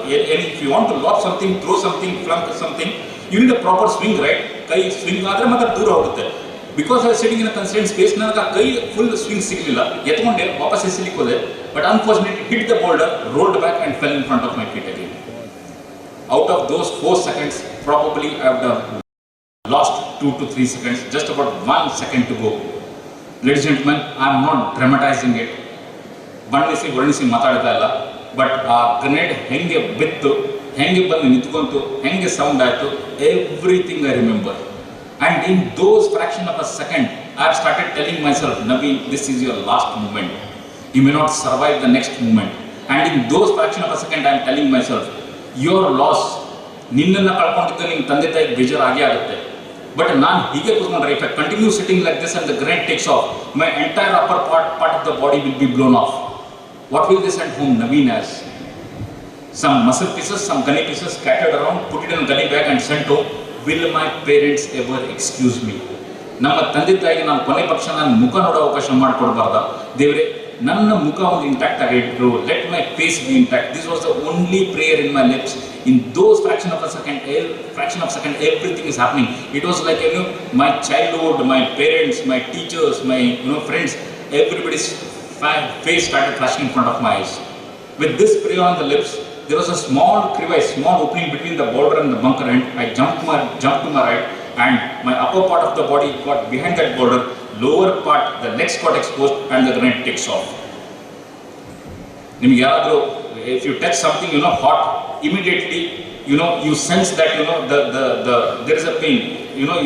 if you want to lob something, throw something, flunk something, you need a proper swing, right? ಕೈ swing ಆದರೆ ಮಾತ್ರ ದೂರ ಹೋಗುತ್ತೆ. Because I was sitting in a constrained space, ನನಗೆ ಆ ಕೈ ಫುಲ್ ಸ್ವಿಂಗ್ ಸಿಗಲಿಲ್ಲ, ಎತ್ಕೊಂಡೆ ವಾಪಸ್ ಎಸಿಲಿಕ್ಕೆ ಹೋದೆ, but unfortunately hit the boulder, rolled back and fell in front of my feet again. Out of those 4 seconds, probably I have lost 2 to 3 seconds, just about 1 second to go. Ladies and gentlemen, I am not dramatizing it. ಬಣ್ಣಿಸಿ ವರ್ಣಿಸಿ ಮಾತಾಡ್ತಾ ಇಲ್ಲ, but ಆ grenade ಹೆಂಗೆ ಬಿತ್ತು, ಹೆಂಗೆ ಬಂದು ನಿಂತ್ಕೊಂತು, ಹೆಂಗೆ sound ಆಯಿತು, everything I remember. And in those fraction of a second, I have started telling myself, Naveen, this is your last moment. You may not survive the next moment. And in those fraction of a second, I am telling myself, your loss, ನಿನ್ನನ್ನು ಕಳ್ಕೊಂಡಿದ್ದು ನಿಮ್ಮ ತಂದೆ ತಾಯಿಗೆ ಬೇಜಾರಾಗಿ ಆಗುತ್ತೆ. But ನಾನು ಹೀಗೆ ಕೂತ್ಕೊಂಡ್ರೆ, if I continue sitting like this and the grenade takes off, my entire upper part of the body will be blown off. What will they send home Naveen as? Some muscle pieces, some gunny pieces scattered around, put it in a gunny bag and sent home. Will my parents ever excuse me? ನಮ್ಮ ತಂದೆ ತಾಯಿಗೆ ನಾನು ಕೊನೆ ಪಕ್ಷ ನನ್ನ ಮುಖ ನೋಡೋ ಅವಕಾಶ ಮಾಡಿಕೊಡ್ಬಾರ್ದ? ದೇವರೇ, ನನ್ನ ಮುಖ ಒಂದು ಇಂಟ್ಯಾಕ್ಟ್ ಆಗಿಟ್ರು, let my face be intact. This was the only prayer in my lips. In those fraction of a second, everything is happening. It was like, my childhood, my parents, my teachers, my friends, everybody's face started flashing in front of my eyes. With this prayer on the lips, there was a small crevice, small opening between the border and the bunker end. I jumped to my right, and my upper part of the body got behind that border, lower part, the legs got exposed, and the grenade takes off. If you touch something hot, immediately you sense that there is a pain.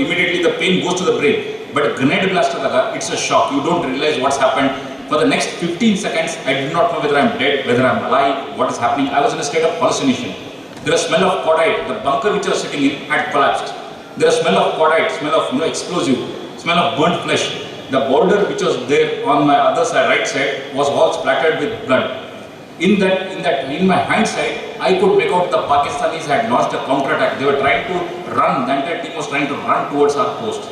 Immediately the pain goes to the brain. But a grenade blast, it's a shock. You don't realize what's happened. For the next 15 seconds, I did not know whether I'm dead, whether I'm alive, what is happening. I was in a state of hallucination. There was smell of cordite. The bunker which I was sitting in had collapsed. There was smell of cordite, smell of explosive, smell of burnt flesh. The boulder which was there on my other side, right side, was all splattered with blood. In my hand side, I could make out the Pakistanis had launched a counter-attack. They were trying to run. The entire team was trying to run towards our post.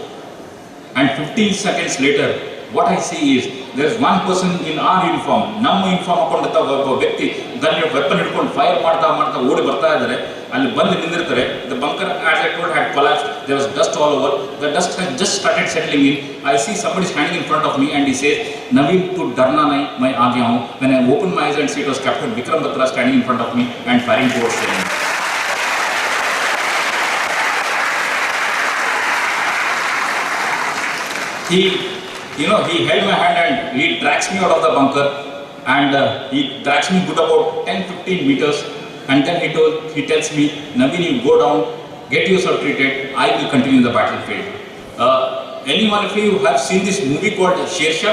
And 15 seconds later, what I see is there is one person in our uniform, ನಮ್ಮ uniform ಹಾಕೊಂಡಂಥ ಒಬ್ಬ ವ್ಯಕ್ತಿ weapon ಹಿಡ್ಕೊಂಡು fire ಮಾಡ್ತಾ ಓಡಿ ಬರ್ತಾ ಇದ್ದಾರೆ. ಅಲ್ಲಿ ಬಂದು ನಿಂದಿರ್ತಾರೆ. The bunker, as I told, had collapsed. There was dust all over. The dust had just started settling in. I see somebody standing in front of me and he says, Naveen, tu darna nahi, main aa gaya hu. When I opened my eyes and see it was Captain Vikram Batra standing in front of me and firing towards me. He held my hand and he drags me out of the bunker, and he drags me good about 10-15 meters, and then he tells me, Naveen, you go down, get yourself treated, I will continue the battlefield. Any one of you have seen this movie called Shersha?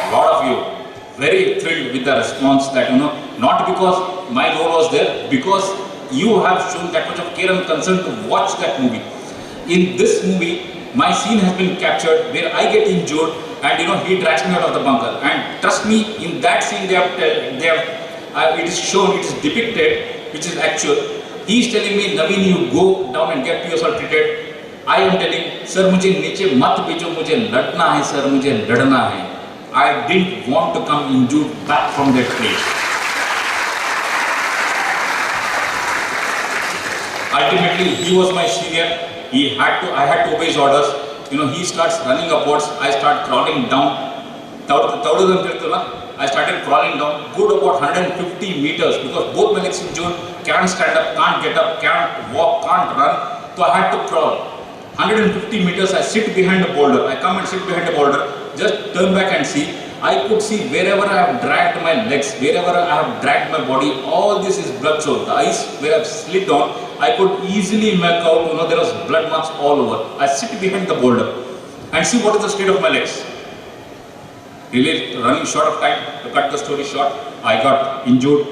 A lot of you very thrilled with the response that, not because my role was there, because you have shown that much of care and concern to watch that movie. In this movie, my scene has been captured where I get injured and he drags me out of the bunker. And trust me, in that scene it is shown, it is depicted which is actual. He is telling me, Naveen, you go down and get yourself treated. I am telling, sir, मुझे नीचे मत भेजो, मुझे लड़ना है sir, मुझे लड़ना है. I didn't want to come injured back from that place. Ultimately, he was my senior. I had to obey his orders. He starts running upwards. I start crawling down. I started crawling down, good about 150 meters because both my legs injured, can't stand up, can't get up, can't walk, can't run. So I had to crawl. 150 meters, I sit behind a boulder. I come and sit behind a boulder, just turn back and see. I could see wherever I have dragged my legs, wherever I have dragged my body, all this is blood soaked. The ice where I have slid down, I could easily make out, there was blood marks all over. I sit behind the boulder and see what is the state of my legs. Really running short of time, to cut the story short, I got injured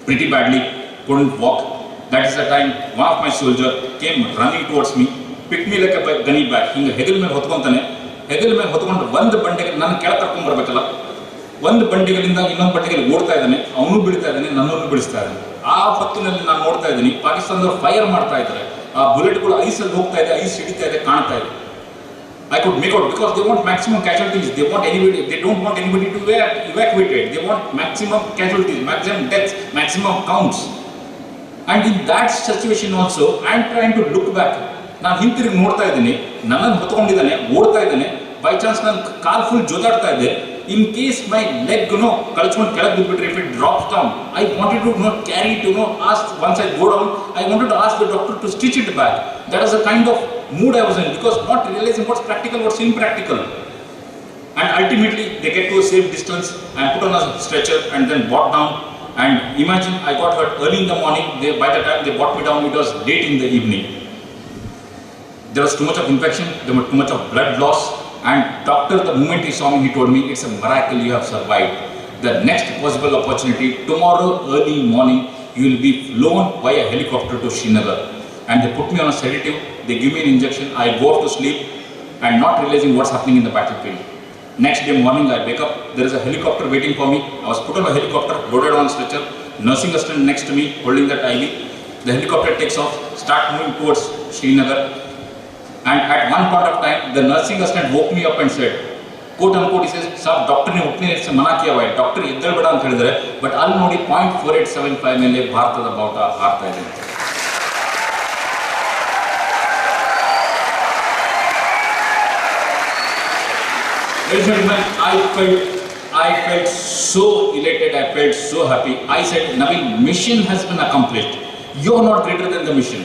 pretty badly, couldn't walk. That is the time one of my soldiers came running towards me, picked me like a gunny bag. ಹಿಂಗೆ ಹೆಗಲ ಮೇಲೆ ಹೊತ್ಕೊಂಡು ಒಂದು ಬಂಡೆಗೆ ನಾನು ಕೆಳಗೆ ಕರ್ಕೊಂಡು ಬರಬೇಕಲ್ಲ, ಒಂದು ಬಂಡೆಗಳಿಂದ ಇನ್ನೊಂದು ಬಂಡೆಗೆ ಓಡ್ತಾ ಇದ್ದಾನೆ, ಅವನು ಬೀಳ್ತಾ ಇದ್ದಾನೆ, ನನ್ನನ್ನು ಬೀಳಿಸ್ತಾ ಇದ್ದಾನೆ. ಆ ಹೊತ್ತಿನಲ್ಲಿ ನಾನು ನೋಡ್ತಾ ಇದ್ದೀನಿ ಪಾಕಿಸ್ತಾನದವರು ಫೈರ್ ಮಾಡ್ತಾ ಇದ್ದಾರೆ, ಆ ಬುಲೆಟ್ಗಳು ಐಸಲ್ಲಿ ಹೋಗ್ತಾ ಇದೆ, ಐಸ್ ಹಿಡಿತಾ ಇದೆ, ಕಾಣ್ತಾ ಇದೆ. I could make out because they want maximum casualties. They don't want anybody to be evacuated. They want maximum casualties, maximum deaths, maximum counts. And in that situation also, I am trying to look back. ನಾನು ಹಿಂತಿರುಗಿ ನೋಡ್ತಾ ಇದ್ದೀನಿ, ನನ್ನನ್ನು ಹೊತ್ಕೊಂಡಿದ್ದಾನೆ, ಓಡ್ತಾ ಇದ್ದಾನೆ. By chance ನನ್ನ ಕಾಲ್ full ಜೋದಾಡ್ತಾ ಇದೆ. In case my leg, ಕಳ್ಸ್ಕೊಂಡು ಕೆಳಗೆ ಬಿದ್ಬಿಟ್ರೆ, if it drops down, I wanted to carry it, ask, once I go down, I wanted to ask the doctor to stitch it back. That is the kind of mood I was in, because not realizing what's practical, what's impractical. And ultimately, they get to a safe distance and put on a stretcher and then brought down. And imagine, I got hurt early in the morning. By the time they brought me down, it was late in the evening. There was too much of infection, there was too much of blood loss. And doctor, the moment he saw me, he told me, it's a miracle you have survived. The next possible opportunity, tomorrow early morning, you will be flown via helicopter to Srinagar. And they put me on a sedative, they give me an injection, I go off to sleep and not realizing what's happening in the battlefield. Next day morning, I wake up, there is a helicopter waiting for me. I was put on a helicopter, loaded on a stretcher, nursing assistant next to me, holding that IV. The helicopter takes off, start moving towards Srinagar. And at one point of time, the nursing assistant woke me up and said, quote unquote, he says, "Sir, doctor ne utne se mana kiya hua hai, doctor iddal bada anta helidare, but alli nodi 0.4875 ಮೇಲೆ ಭಾರತದ ಬಾವುಟ ಹಾರ್ತಾ ಇದೆ." Ladies and gentlemen, I felt so elated, I felt so happy. I said, Naveen, mission has been accomplished. You are not greater than the mission.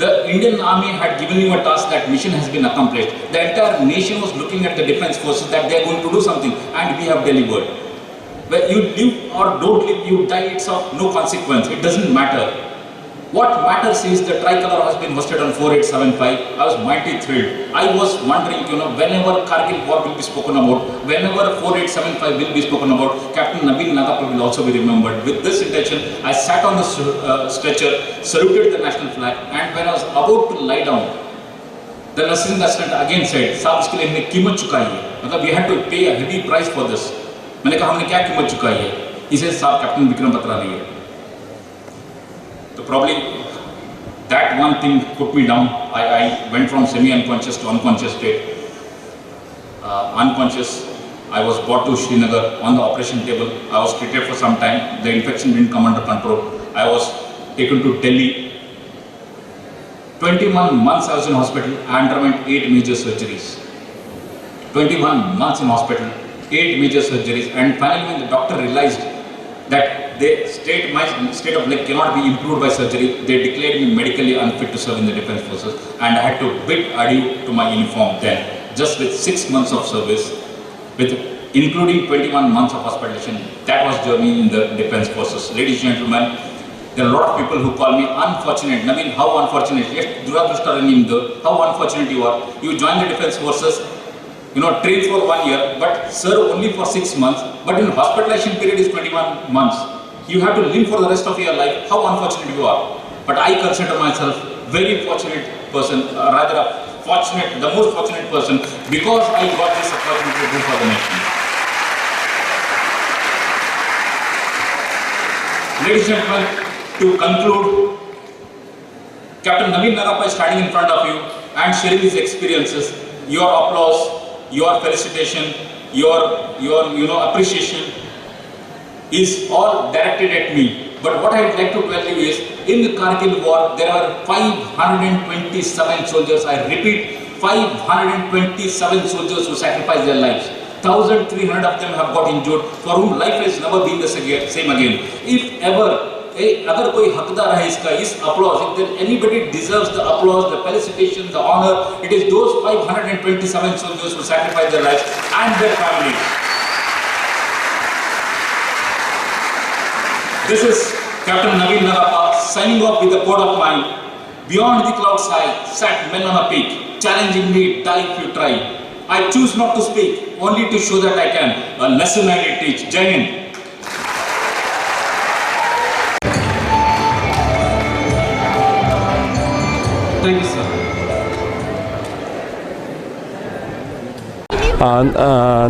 The Indian Army had given you a task, that mission has been accomplished. The entire nation was looking at the defense forces that they are going to do something, and we have delivered. Whether you live or don't live, you die, it's of no consequence. It doesn't matter. What matters is the tricolor has been hosted on 4875. I was mighty thrilled. I was wondering, whenever Kargil war will be spoken about, whenever 4875 will be spoken about, Captain Naveen Nagapur will also be remembered. With this intention, I sat on the stretcher, saluted the national flag, and when I was about to lie down, the nursing assistant again said, "Saab, iske liye humne कीमत चुकाई है. मतलब we had to pay a heavy price for this." मैंने कहा, हमने क्या कीमत चुकाई है? He says, "साहब, कैप्टन विक्रम बत्रा नहीं है." So probably that one thing put me down. I went from semi-unconscious to unconscious state. Unconscious, I was brought to Srinagar on the operation table. I was treated for some time. The infection didn't come under control. I was taken to Delhi. 21 months I was in hospital. I underwent 8 major surgeries. 21 months in hospital, 8 major surgeries. And finally when the doctor realized that my state of leg cannot be improved by surgery, they declared me medically unfit to serve in the defense forces, and I had to bid adieu to my uniform then, just with 6 months of service, with including 21 months of hospitalization. That was journey in the defense forces. Ladies and gentlemen, there are a lot of people who call me unfortunate. Naveen, how unfortunate? Yes, how unfortunate you are. You join the defense forces, train for 1 year, but serve only for 6 months. But in hospitalization period is 21 months. You have to live for the rest of your life. How unfortunate you are. But I consider myself very fortunate person, the most fortunate person, because I got this opportunity to do for the nation. Ladies and gentlemen, to conclude, Captain Naveen Nagappa is standing in front of you and sharing his experiences. Your applause, your felicitation, your appreciation is all directed at me. But what I would like to tell you is, in the Kargil war, there are 527 soldiers. I repeat, 527 soldiers who sacrificed their lives. 1,300 of them have got injured, for whom life has never been the same again. If ever, अगर कोई हकदार है इसका, इस applause, if there anybody deserves the applause, the felicitation, the honor, it is those 527 soldiers who sacrificed their lives and their families. This is Captain Naveen Nagappa signing off with a quote of mine. Beyond the clouds high sat men on a peak, challenging me, die if you try. I choose not to speak, only to show that I can. A lesson I will teach. Jai Hind. Thank you, sir.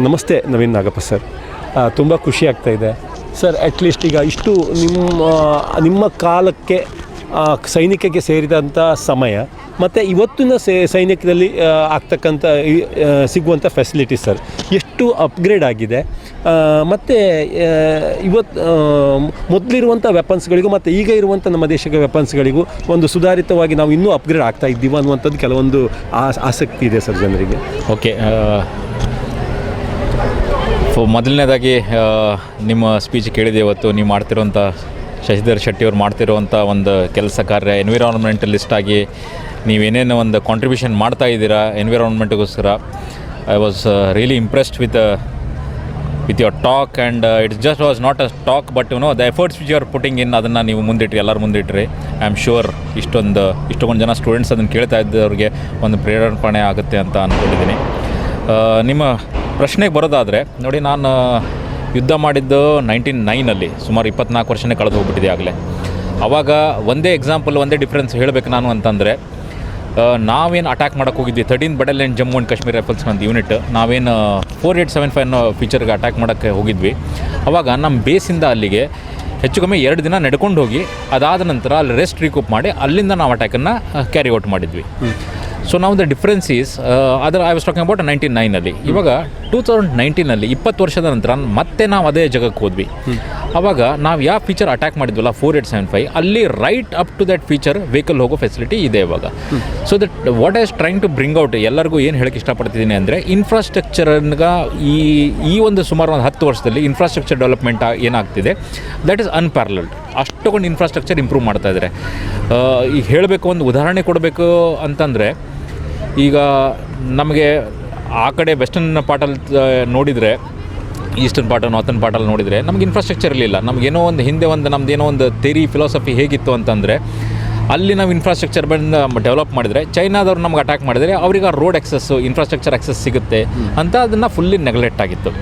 ನಮಸ್ತೆ Naveen Nagappa sir. ತುಂಬ ಖುಷಿ ಆಗ್ತಾಯಿದೆ sir. At least ಈಗ ಇಷ್ಟು ನಿಮ್ಮ ಕಾಲಕ್ಕೆ ಸೈನಿಕಕ್ಕೆ ಸೇರಿದಂಥ ಸಮಯ ಮತ್ತು ಇವತ್ತಿನ ಸೈನಿಕದಲ್ಲಿ ಆಗ್ತಕ್ಕಂಥ ಸಿಗುವಂಥ ಫೆಸಿಲಿಟಿ ಸರ್ ಎಷ್ಟು ಅಪ್ಗ್ರೇಡ್ ಆಗಿದೆ. ಮತ್ತು ಮೊದಲಿರುವಂಥ ವೆಪನ್ಸ್ಗಳಿಗೂ ಮತ್ತು ಈಗ ಇರುವಂಥ ನಮ್ಮ ದೇಶದ ವೆಪನ್ಸ್ಗಳಿಗೂ ಒಂದು ಸುಧಾರಿತವಾಗಿ ನಾವು ಇನ್ನೂ ಅಪ್ಗ್ರೇಡ್ ಆಗ್ತಾ ಇದ್ದೀವಿ ಅನ್ನುವಂಥದ್ದು ಕೆಲವೊಂದು ಆಸಕ್ತಿ ಇದೆ ಸರ್ ಜನರಿಗೆ. ಓಕೆ, ಮೊದಲನೇದಾಗಿ ನಿಮ್ಮ ಸ್ಪೀಚ್ ಕೇಳಿದೆ. ಇವತ್ತು ನೀವು ಮಾಡ್ತಿರೋಂಥ ಶಶಿಧರ್ ಶೆಟ್ಟಿಯವ್ರು ಮಾಡ್ತಿರೋವಂಥ ಒಂದು ಕೆಲಸ ಕಾರ್ಯ ಎನ್ವಿರಾನ್ಮೆಂಟಲಿಸ್ಟ್ ಆಗಿ ನೀವೇನೇನೋ ಒಂದು ಕಾಂಟ್ರಿಬ್ಯೂಷನ್ ಮಾಡ್ತಾ ಇದ್ದೀರಾ ಎನ್ವಿರಾನ್ಮೆಂಟ್ಗೋಸ್ಕರ. I was really impressed with your talk, and it's just was not a talk, but the efforts which you are putting in, ಅದನ್ನು ನೀವು ಮುಂದಿಟ್ರಿ, ಎಲ್ಲರೂ ಮುಂದಿಟ್ರಿ. ಐ ಆಮ್ ಶ್ಯೂರ್ ಇಷ್ಟೊಂದು ಜನ ಸ್ಟೂಡೆಂಟ್ಸ್ ಅದನ್ನು ಕೇಳ್ತಾ ಇದ್ದವ್ರಿಗೆ ಒಂದು ಪ್ರೇರಣೆ ಆಗುತ್ತೆ ಅಂತ ಅಂದ್ಕೊಂಡಿದ್ದೀನಿ. ನಿಮ್ಮ ಪ್ರಶ್ನೆಗೆ ಬರೋದಾದರೆ ನೋಡಿ, ನಾನು ಯುದ್ಧ ಮಾಡಿದ್ದು 1909 ಸುಮಾರು 24 ವರ್ಷನೇ ಕಳೆದು ಹೋಗ್ಬಿಟ್ಟಿದೆ ಆಗಲೇ. ಆವಾಗ ಒಂದೇ ಎಕ್ಸಾಂಪಲ್, ಒಂದೇ ಡಿಫ್ರೆನ್ಸ್ ಹೇಳಬೇಕು ನಾನು ಅಂತಂದರೆ, ನಾವೇನು ಅಟ್ಯಾಕ್ ಮಾಡೋಕ್ಕೆ ಹೋಗಿದ್ವಿ 13th Battalion Jammu and Kashmir rifles ಒಂದು ಯೂನಿಟ್, ನಾವೇನು 4875 ಫೀಚರ್ಗೆ ಅಟ್ಯಾಕ್ ಮಾಡೋಕ್ಕೆ ಹೋಗಿದ್ವಿ. ಆವಾಗ ನಮ್ಮ ಬೇಸಿಂದ ಅಲ್ಲಿಗೆ ಹೆಚ್ಚು ಕಮ್ಮಿ 2 ದಿನ ನಡ್ಕೊಂಡು ಹೋಗಿ, ಅದಾದ ನಂತರ ಅಲ್ಲಿ ರೆಸ್ಟ್ ರಿಕೂಪ್ ಮಾಡಿ ಅಲ್ಲಿಂದ ನಾವು ಅಟ್ಯಾಕನ್ನು ಕ್ಯಾರಿ ಔಟ್ ಮಾಡಿದ್ವಿ. ಸೊ ನಾವು the difference is I was talking about 1909. ಇವಾಗ 2019 20 ವರ್ಷದ ನಂತರ ಮತ್ತೆ ನಾವು ಅದೇ ಜಾಗಕ್ಕೆ ಹೋದ್ವಿ. ಆವಾಗ ನಾವು ಯಾವ ಫೀಚರ್ ಅಟ್ಯಾಕ್ ಮಾಡಿದ್ವಲ್ಲ 4875, ಅಲ್ಲಿ right up to that feature vehicle ಹೋಗೋ ಫೆಸಿಲಿಟಿ ಇದೆ ಇವಾಗ. So that what I'm trying to bring out, ಎಲ್ಲರಿಗೂ ಏನು ಹೇಳಕ್ಕೆ ಇಷ್ಟಪಡ್ತಿದ್ದೀನಿ ಅಂದರೆ, ಇನ್ಫ್ರಾಸ್ಟ್ರಕ್ಚರ್ಗೆ ಈ ಒಂದು ಸುಮಾರು ಒಂದು 10 ವರ್ಷದಲ್ಲಿ ಇನ್ಫ್ರಾಸ್ಟ್ರಕ್ಚರ್ ಡೆವಲಪ್ಮೆಂಟ್ ಏನಾಗ್ತಿದೆ, ದಟ್ ಈಸ್ ಅನ್ಪ್ಯಾರಲಲ್ಡ್. ಅಷ್ಟೊಂದು ಇನ್ಫ್ರಾಸ್ಟ್ರಕ್ಚರ್ ಇಂಪ್ರೂವ್ ಮಾಡ್ತಾ ಇದ್ದಾರೆ. ಈಗ ಹೇಳಬೇಕು, ಒಂದು ಉದಾಹರಣೆ ಕೊಡಬೇಕು ಅಂತಂದರೆ, ಈಗ ನಮಗೆ ಆ ಕಡೆ ವೆಸ್ಟರ್ನ್ ಪಾರ್ಟಲ್ಲಿ ನೋಡಿದರೆ, ಈಸ್ಟರ್ನ್ ಪಾರ್ಟ್ ನಾರ್ತನ್ ಪಾರ್ಟಲ್ಲಿ ನೋಡಿದರೆ ನಮ್ಗೆ ಇನ್ಫ್ರಾಸ್ಟ್ರಕ್ಚರ್ ಇರಲಿಲ್ಲ. ನಮಗೇನೋ ಒಂದು ಹಿಂದೆ ನಮ್ಮದೇನೋ ಒಂದು ಥಿಯರಿ ಫಿಲಾಸಫಿ ಹೇಗಿತ್ತು ಅಂತಂದರೆ, ಅಲ್ಲಿ ನಾವು ಇನ್ಫ್ರಾಸ್ಟ್ರಕ್ಚರ್ ಡೆವಲಪ್ ಮಾಡಿದರೆ, ಚೈನಾದವ್ರು ನಮ್ಗೆ ಅಟ್ಯಾಕ್ ಮಾಡಿದರೆ ಅವ್ರಿಗೆ ರೋಡ್ ಆಕ್ಸೆಸ್ಸು, ಇನ್ಫ್ರಾಸ್ಟ್ರಕ್ಚರ್ ಆಕ್ಸೆಸ್ ಸಿಗುತ್ತೆ ಅಂತ ಅದನ್ನು ಫುಲ್ಲಿ ನೆಗ್ಲೆಕ್ಟ್ ಆಗಿತ್ತು.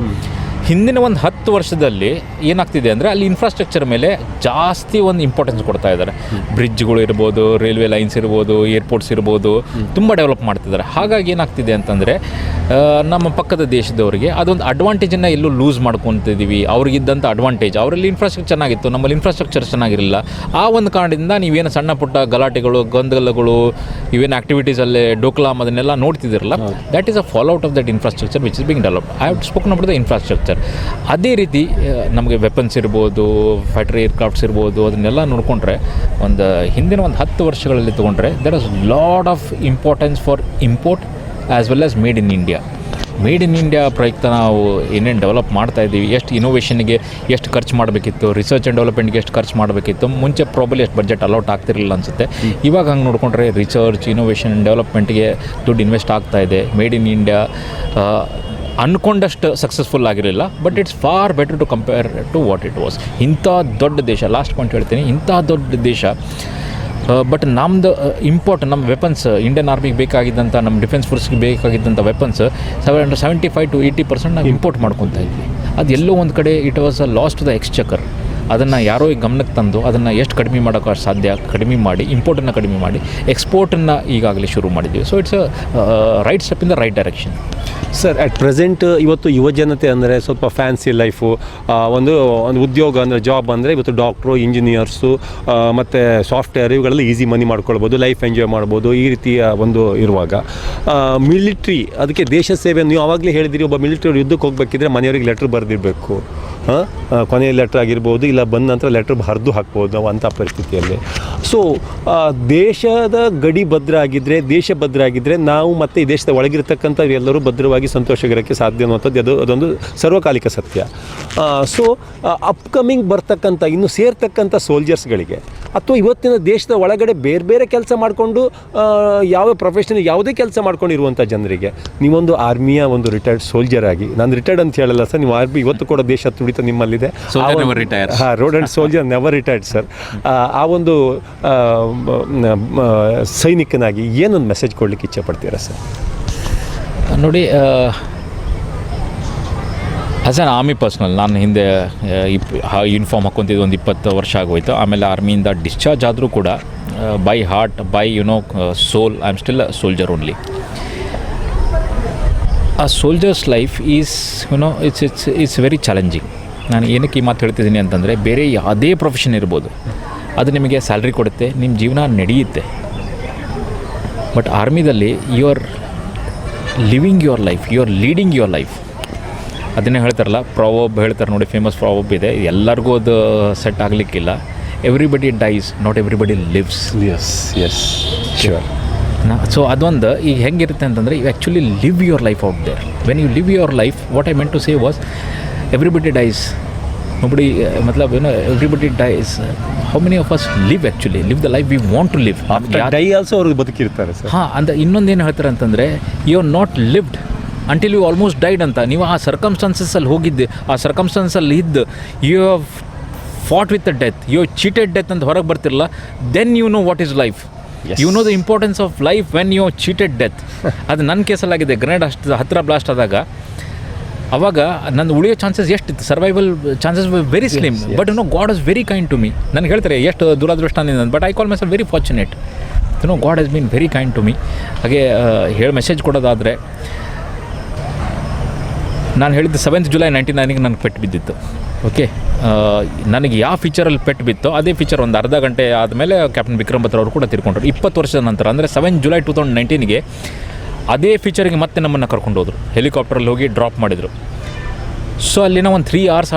ಹಿಂದಿನ ಒಂದು 10 ವರ್ಷದಲ್ಲಿ ಏನಾಗ್ತಿದೆ ಅಂದರೆ, ಅಲ್ಲಿ ಇನ್ಫ್ರಾಸ್ಟ್ರಕ್ಚರ್ ಮೇಲೆ ಜಾಸ್ತಿ ಒಂದು ಇಂಪಾರ್ಟೆನ್ಸ್ ಕೊಡ್ತಾ ಇದ್ದಾರೆ. ಬ್ರಿಡ್ಜ್ಗಳು ಇರ್ಬೋದು, ರೈಲ್ವೆ ಲೈನ್ಸ್ ಇರ್ಬೋದು, ಏರ್ಪೋರ್ಟ್ಸ್ ಇರ್ಬೋದು, ತುಂಬ ಡೆವಲಪ್ ಮಾಡ್ತಿದ್ದಾರೆ. ಹಾಗಾಗಿ ಏನಾಗ್ತಿದೆ ಅಂತಂದರೆ, ನಮ್ಮ ಪಕ್ಕದ ದೇಶದವರಿಗೆ ಅದೊಂದು ಅಡ್ವಾಂಟೇಜನ್ನು ಎಲ್ಲೂ ಲೂಸ್ ಮಾಡ್ಕೊತಿದ್ದೀವಿ. ಅವ್ರಿಗಿದ್ದಂಥ ಅಡ್ವಾಂಟೇಜ್, ಅವರಲ್ಲಿ ಇನ್ಫ್ರಾಸ್ಟ್ರಕ್ಚರ್ ಚೆನ್ನಾಗಿತ್ತು, ನಮ್ಮಲ್ಲಿ ಇನ್ಫ್ರಾಸ್ಟ್ರಕ್ಚರ್ ಚೆನ್ನಾಗಿರಲಿಲ್ಲ. ಆ ಒಂದು ಕಾರಣದಿಂದ ನೀವೇನು ಸಣ್ಣ ಪುಟ್ಟ ಗಲಾಟೆಗಳು, ಗೊಂದಲಗಳು, ಇವೇನು ಆ್ಯಕ್ಟಿವಿಟೀಸಲ್ಲೇ ಡೋಕ್ಲಾಮ್ ಅದನ್ನೆಲ್ಲ ನೋಡ್ತಿದ್ದೀರಲ್ಲ, that is a fallout of that infrastructure which is being develop. I have spoken about the infrastructure. ಅದೇ ರೀತಿ ನಮಗೆ ವೆಪನ್ಸ್ ಇರ್ಬೋದು, ಫೈಟರ್ ಏರ್ಕ್ರಾಫ್ಟ್ಸ್ ಇರ್ಬೋದು, ಅದನ್ನೆಲ್ಲ ನೋಡಿಕೊಂಡ್ರೆ ಒಂದು ಹಿಂದಿನ ಒಂದು 10 ವರ್ಷಗಳಲ್ಲಿ ತೊಗೊಂಡ್ರೆ there is lot of importance for import as well as made in India. Made in India ಪ್ರಯುಕ್ತ ನಾವು ಏನೇನು ಡೆವಲಪ್ ಮಾಡ್ತಾಯಿದ್ದೀವಿ, ಎಷ್ಟು ಇನೋವೇಷನ್ಗೆ ಎಷ್ಟು ಖರ್ಚು ಮಾಡಬೇಕಿತ್ತು, ರಿಸರ್ಚ್ ಆ್ಯಂಡ್ ಡೆವಲಪ್ಮೆಂಟ್ಗೆ ಎಷ್ಟು ಖರ್ಚು ಮಾಡಬೇಕಿತ್ತು. ಮುಂಚೆ ಪ್ರಾಬಲಿ ಎಷ್ಟು ಬಜೆಟ್ ಅಲೌಟ್ ಆಗ್ತಿರಲಿಲ್ಲ ಅನಿಸುತ್ತೆ. ಇವಾಗ ಹಂಗೆ ನೋಡಿಕೊಂಡ್ರೆ ರಿಸರ್ಚ್, ಇನೋವೇಷನ್, ಡೆವಲಪ್ಮೆಂಟ್ಗೆ ದುಡ್ಡು ಇನ್ವೆಸ್ಟ್ ಆಗ್ತಾಯಿದೆ. ಮೇಡ್ ಇನ್ ಇಂಡಿಯಾ ಅಂದ್ಕೊಂಡಷ್ಟು ಸಕ್ಸಸ್ಫುಲ್ ಆಗಿರಲಿಲ್ಲ, but it's far better to compare to what it was. ಇಂಥ ದೊಡ್ಡ ದೇಶ, ಲಾಸ್ಟ್ ಪಾಯಿಂಟ್ ಹೇಳ್ತೀನಿ, ಇಂಥ ದೊಡ್ಡ ದೇಶ, ಬಟ್ ನಮ್ಮದು ನಮ್ಮ ವೆಪನ್ಸ್, ಇಂಡಿಯನ್ ಆರ್ಮಿಗೆ ಬೇಕಾಗಿದ್ದಂಥ, ನಮ್ಮ ಡಿಫೆನ್ಸ್ ಫೋರ್ಸ್ಗೆ ಬೇಕಾಗಿದ್ದಂಥ ವೆಪನ್ಸ್ 75 to 80% ನಾವು ಇಂಪೋರ್ಟ್ ಮಾಡ್ಕೊತಾ ಇದ್ವಿ. ಅದು ಎಲ್ಲೋ ಒಂದು ಕಡೆ it was a loss to the exchequer. ಅದನ್ನು ಯಾರೋ ಈಗ ಗಮನಕ್ಕೆ ತಂದು ಅದನ್ನು ಎಷ್ಟು ಕಡಿಮೆ ಮಾಡೋಕ್ಕೆ ಸಾಧ್ಯ ಕಡಿಮೆ ಮಾಡಿ, ಇಂಪೋರ್ಟನ್ನು ಕಡಿಮೆ ಮಾಡಿ, ಎಕ್ಸ್ಪೋರ್ಟನ್ನು ಈಗಾಗಲೇ ಶುರು ಮಾಡಿದ್ದೀವಿ. So it's a right step in the right direction. Sir at present ಇವತ್ತು ಯುವ ಜನತೆ ಅಂದರೆ ಸ್ವಲ್ಪ ಫ್ಯಾನ್ಸಿ ಲೈಫು, ಒಂದು ಉದ್ಯೋಗ ಅಂದರೆ ಜಾಬ್ ಅಂದರೆ ಇವತ್ತು ಡಾಕ್ಟ್ರು, ಇಂಜಿನಿಯರ್ಸು ಮತ್ತು ಸಾಫ್ಟ್ವೇರ್ ಇವುಗಳೆಲ್ಲ ಈಸಿ ಮನಿ ಮಾಡ್ಕೊಳ್ಬೋದು, ಲೈಫ್ ಎಂಜಾಯ್ ಮಾಡ್ಬೋದು, ಈ ರೀತಿಯ ಒಂದು ಇರುವಾಗ ಮಿಲಿಟ್ರಿ ಅದಕ್ಕೆ ದೇಶ ಸೇವೆ. ನೀವು ಆವಾಗಲೇ ಹೇಳಿದಿರಿ, ಒಬ್ಬ ಮಿಲಿಟ್ರಿ ಯುದ್ಧಕ್ಕೆ ಹೋಗಬೇಕಿದ್ರೆ ಮನೆಯವ್ರಿಗೆ ಲೆಟ್ರ್ ಬರೆದಿರಬೇಕು, ಕೊನೆಯ ಲೆಟ್ರ್ ಆಗಿರ್ಬೋದು, ಇಲ್ಲ ಬಂದ ನಂತರ ಲೆಟ್ರ್ ಹರಿದು ಹಾಕ್ಬೋದು ನಾವು ಅಂಥ ಪರಿಸ್ಥಿತಿಯಲ್ಲಿ. ಸೊ ದೇಶದ ಗಡಿ ಭದ್ರ ಆಗಿದ್ದರೆ, ದೇಶ ಭದ್ರ ಆಗಿದ್ದರೆ ನಾವು ಮತ್ತು ಈ ದೇಶದ ಒಳಗಿರ್ತಕ್ಕಂಥ ಎಲ್ಲರೂ ಭದ್ರವಾಗಿ ಸಂತೋಷಗಿರೋಕ್ಕೆ ಸಾಧ್ಯ ಅನ್ನುವಂಥದ್ದು ಅದೊಂದು ಸರ್ವಕಾಲಿಕ ಸತ್ಯ. ಸೊ ಅಪ್ಕಮಿಂಗ್ ಬರ್ತಕ್ಕಂಥ ಇನ್ನು ಸೇರ್ತಕ್ಕಂಥ ಸೋಲ್ಜರ್ಸ್ಗಳಿಗೆ ಅಥವಾ ಇವತ್ತಿನ ದೇಶದ ಒಳಗಡೆ ಬೇರೆ ಬೇರೆ ಕೆಲಸ ಮಾಡಿಕೊಂಡು ಯಾವ ಪ್ರೊಫೆಷನ್ ಯಾವುದೇ ಕೆಲಸ ಮಾಡ್ಕೊಂಡಿರುವಂಥ ಜನರಿಗೆ ನೀವೊಂದು ಆರ್ಮಿಯ ಒಂದು ರಿಟೈರ್ಡ್ ಸೋಲ್ಜರ್ ಆಗಿ, ನಾನು ರಿಟೈರ್ಡ್ ಅಂತ ಹೇಳಲ್ಲ ಸರ್, ನೀವು ಆರ್ಮಿ ಇವತ್ತು ಕೂಡ ದೇಶ ತುಡಿತ ನಿಮ್ಮಲ್ಲಿದೆ. Road and soldier never retired sir. ಆ ಒಂದು ಸೈನಿಕನಾಗಿ ಏನೊಂದು ಮೆಸೇಜ್ ಕೊಡಲಿಕ್ಕೆ ಇಚ್ಛೆ ಪಡ್ತೀರಾ ಸರ್? ನೋಡಿ, ಆ್ಯಸ್ ಆನ್ ಆರ್ಮಿ ಪರ್ಸ್ನಲ್ ನಾನು ಹಿಂದೆ ಯೂನಿಫಾರ್ಮ್ ಹಾಕ್ಕೊಂತಿದ್ದು ಒಂದು 20 ವರ್ಷ ಆಗೋಯ್ತು. ಆಮೇಲೆ ಆರ್ಮಿಯಿಂದ ಡಿಸ್ಚಾರ್ಜ್ ಆದರೂ ಕೂಡ by heart, by soul, I am still a soldier only. ಆ soldier's life is it's very challenging. ನಾನು ಏನಕ್ಕೆ ಈ ಮಾತು ಹೇಳ್ತಿದ್ದೀನಿ ಅಂತಂದರೆ, ಬೇರೆ ಯಾವುದೇ ಪ್ರೊಫೆಷನ್ ಇರ್ಬೋದು, ಅದು ನಿಮಗೆ ಸ್ಯಾಲ್ರಿ ಕೊಡುತ್ತೆ, ನಿಮ್ಮ ಜೀವನ ನಡೆಯುತ್ತೆ. ಬಟ್ ಆರ್ಮಿದಲ್ಲಿ you are living your life, you are leading your life. ಅದನ್ನೇ ಹೇಳ್ತಾರಲ್ಲ, ಪ್ರಾವರ್ಬ್ ಹೇಳ್ತಾರೆ ನೋಡಿ, ಫೇಮಸ್ ಪ್ರಾವರ್ಬ್ ಇದೆ, ಎಲ್ಲರಿಗೂ ಅದು ಸೆಟ್ ಆಗಲಿಕ್ಕಿಲ್ಲ. Everybody dies, not everybody lives. Yes sure. So ಅದೊಂದು ಈಗ ಹೆಂಗಿರುತ್ತೆ ಅಂತಂದರೆ, you actually live your life out there. When you live your life, what I meant to say was, everybody dies, nobody matlab everybody dies. How many of us live the life we want to live? After die also ಅವರು ಬದುಕಿರ್ತಾರೆ sir. ಅಂದ ಇನ್ನೊಂದೇನು ಹೇಳ್ತಾರೆ ಅಂತಂದರೆ, you are not lived until you almost died ಅಂತ. ನೀವು ಆ ಸರ್ಕಮ್ಸ್ಟಾನ್ಸಸ್ಸಲ್ಲಿ ಹೋಗಿದ್ದು, ಆ ಸರ್ಕಮ್ಸ್ಟಾನ್ಸಲ್ಲಿ ಇದ್ದು, you have fought with the death, you cheated death ಅಂತ ಹೊರಗೆ ಬರ್ತಿರಲ್ಲ, then you know what is life. You know the importance of life when you cheated death. ಅದು ನನ್ನ ಕೇಸಲ್ಲಾಗಿದೆ. ಗ್ರೆನೇಡ್ ಅಷ್ಟು ಹತ್ತಿರ ಬ್ಲಾಸ್ಟ್ ಆದಾಗ ಅವಾಗ ನನ್ನ ಉಳಿಯೋ ಚಾನ್ಸಸ್ ಎಷ್ಟಿತ್ತು, survival chances very slim. But God is very kind to me. ನನಗೆ ಹೇಳ್ತಾರೆ ಎಷ್ಟು ದುರಾದೃಷ್ಟ ನಿಂದ, but I call myself very fortunate. God has been very kind to me. ಹಾಗೆ ಹೇಳಿ ಮೆಸೇಜ್ ಕೊಡೋದಾದರೆ, ನಾನು ಹೇಳಿದ್ದು 7th July 1999 ನನಗೆ ಪೆಟ್ಟು ಬಿದ್ದಿತ್ತು. ಓಕೆ, ನನಗೆ ಯಾವ ಫೀಚರಲ್ಲಿ ಪೆಟ್ಟು ಬಿತ್ತೋ ಅದೇ ಫೀಚರ್ ಒಂದು ಅರ್ಧ ಗಂಟೆ ಆದಮೇಲೆ ಕ್ಯಾಪ್ಟನ್ ವಿಕ್ರಮ್ ಬತ್ರಾ ಅವರು ಕೂಡ ತೀರ್ಕೊಂಡ್ರು 20 ವರ್ಷದ ನಂತರ. ಅಂದರೆ 7th July 2019ಗೆ ಅದೇ ಫೀಚರಿಗೆ ಮತ್ತೆ ನಮ್ಮನ್ನು ಕರ್ಕೊಂಡು ಹೋದರು, ಹೆಲಿಕಾಪ್ಟ್ರಲ್ಲಿ ಹೋಗಿ ಡ್ರಾಪ್ ಮಾಡಿದರು. ಸೊ ಅಲ್ಲಿನ ಒಂದು 3 hours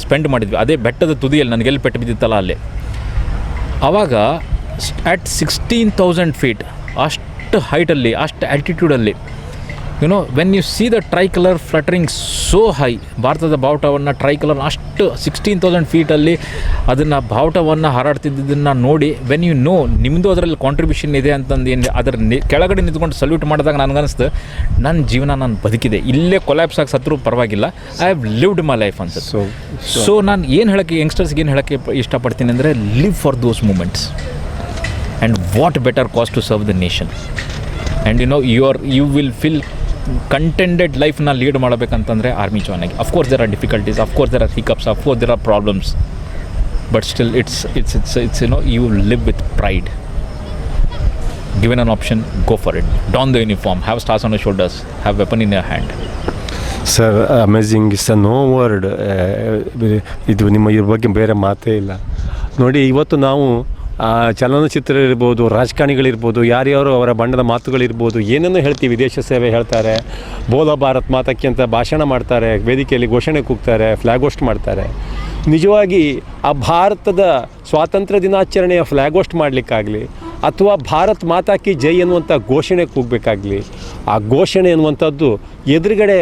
ಸ್ಪೆಂಡ್ ಮಾಡಿದ್ವಿ ಅದೇ ಬೆಟ್ಟದ ತುದಿಯಲ್ಲಿ, ನನಗೆಲ್ಲಿ ಪೆಟ್ಟು ಬಿದ್ದಿತ್ತಲ್ಲ ಅಲ್ಲೇ. ಆವಾಗ ಅಟ್ 16,000 feet ಅಷ್ಟು ಹೈಟಲ್ಲಿ, ಅಷ್ಟು ಆಲ್ಟಿಟ್ಯೂಡಲ್ಲಿ, when you see the tricolour fluttering so high, ಭಾರತದ ಬಾವುಟವನ್ನು ಟ್ರೈ ಕಲರ್ ಅಷ್ಟು 16,000 feetಲ್ಲಿ ಅದನ್ನು ಬಾವುಟವನ್ನು ಹಾರಾಡ್ತಿದ್ದನ್ನು ನೋಡಿ, ವೆನ್ ಯು ನೋ ನಿಮ್ಮದು ಅದರಲ್ಲಿ ಕಾಂಟ್ರಿಬ್ಯೂಷನ್ ಇದೆ ಅಂತಂದು ಏನು ಅದರ ಕೆಳಗಡೆ ನಿಂತ್ಕೊಂಡು ಸಲ್ಯೂಟ್ ಮಾಡಿದಾಗ ನನಗನ್ನಿಸ್ತು, ನನ್ನ ಜೀವನ ನಾನು ಬದುಕಿದೆ, ಇಲ್ಲೇ ಕೊಲ್ಯಾಪ್ಸ್ ಆಗಿ ಸತ್ರೂ ಪರವಾಗಿಲ್ಲ, I have lived my life ಅನ್ಸುತ್ತೆ. ಸೊ ನಾನು ಏನು ಹೇಳೋಕ್ಕೆ, ಯಂಗ್ಸ್ಟರ್ಸ್ಗೆ ಏನು ಹೇಳೋಕ್ಕೆ ಇಷ್ಟಪಡ್ತೀನಿ ಅಂದರೆ, live for those moments and what better cause to serve the nation. And you will feel contented ಲೈಫ್ನ ಲೀಡ್ ಮಾಡಬೇಕಂತಂದರೆ ಆರ್ಮಿ ಜಾಯ್ನ್ ಆಗಿ. Of course there are difficulties, of course there are hiccups, of course there are problems, but still it's you live with pride. Given an option, go for it. Don the uniform, have stars on your shoulders, have weapon in your hand. Sir amazing, it's a no word. ಇದು ನಿಮ್ಮ ಇದ್ರ ಬಗ್ಗೆ ಬೇರೆ ಮಾತೇ ಇಲ್ಲ. ನೋಡಿ, ಇವತ್ತು ನಾವು ಚಲನಚಿತ್ರ ಇರ್ಬೋದು, ರಾಜಕಾರಣಿಗಳಿರ್ಬೋದು, ಯಾರ್ಯಾರು ಅವರ ಬಣ್ಣದ ಮಾತುಗಳಿರ್ಬೋದು, ಏನೇನೋ ಹೇಳ್ತೀವಿ, ದೇಶ ಸೇವೆ ಹೇಳ್ತಾರೆ, ಬೋಲೋ ಭಾರತ್ ಮಾತಕ್ಕೆ ಅಂತ ಭಾಷಣ ಮಾಡ್ತಾರೆ, ವೇದಿಕೆಯಲ್ಲಿ ಘೋಷಣೆ ಕೂಗ್ತಾರೆ, ಫ್ಲ್ಯಾಗ್ ಹೋಸ್ಟ್ ಮಾಡ್ತಾರೆ. ನಿಜವಾಗಿ ಆ ಭಾರತದ ಸ್ವಾತಂತ್ರ್ಯ ದಿನಾಚರಣೆಯ ಫ್ಲ್ಯಾಗ್ ಹೋಸ್ಟ್ ಮಾಡಲಿಕ್ಕಾಗಲಿ ಅಥವಾ ಭಾರತ್ ಮಾತಾ ಕಿ ಜೈ ಎನ್ನುವಂಥ ಘೋಷಣೆ ಕೂಗಬೇಕಾಗಲಿ, ಆ ಘೋಷಣೆ ಎನ್ನುವಂಥದ್ದು ಎದುರುಗಡೆ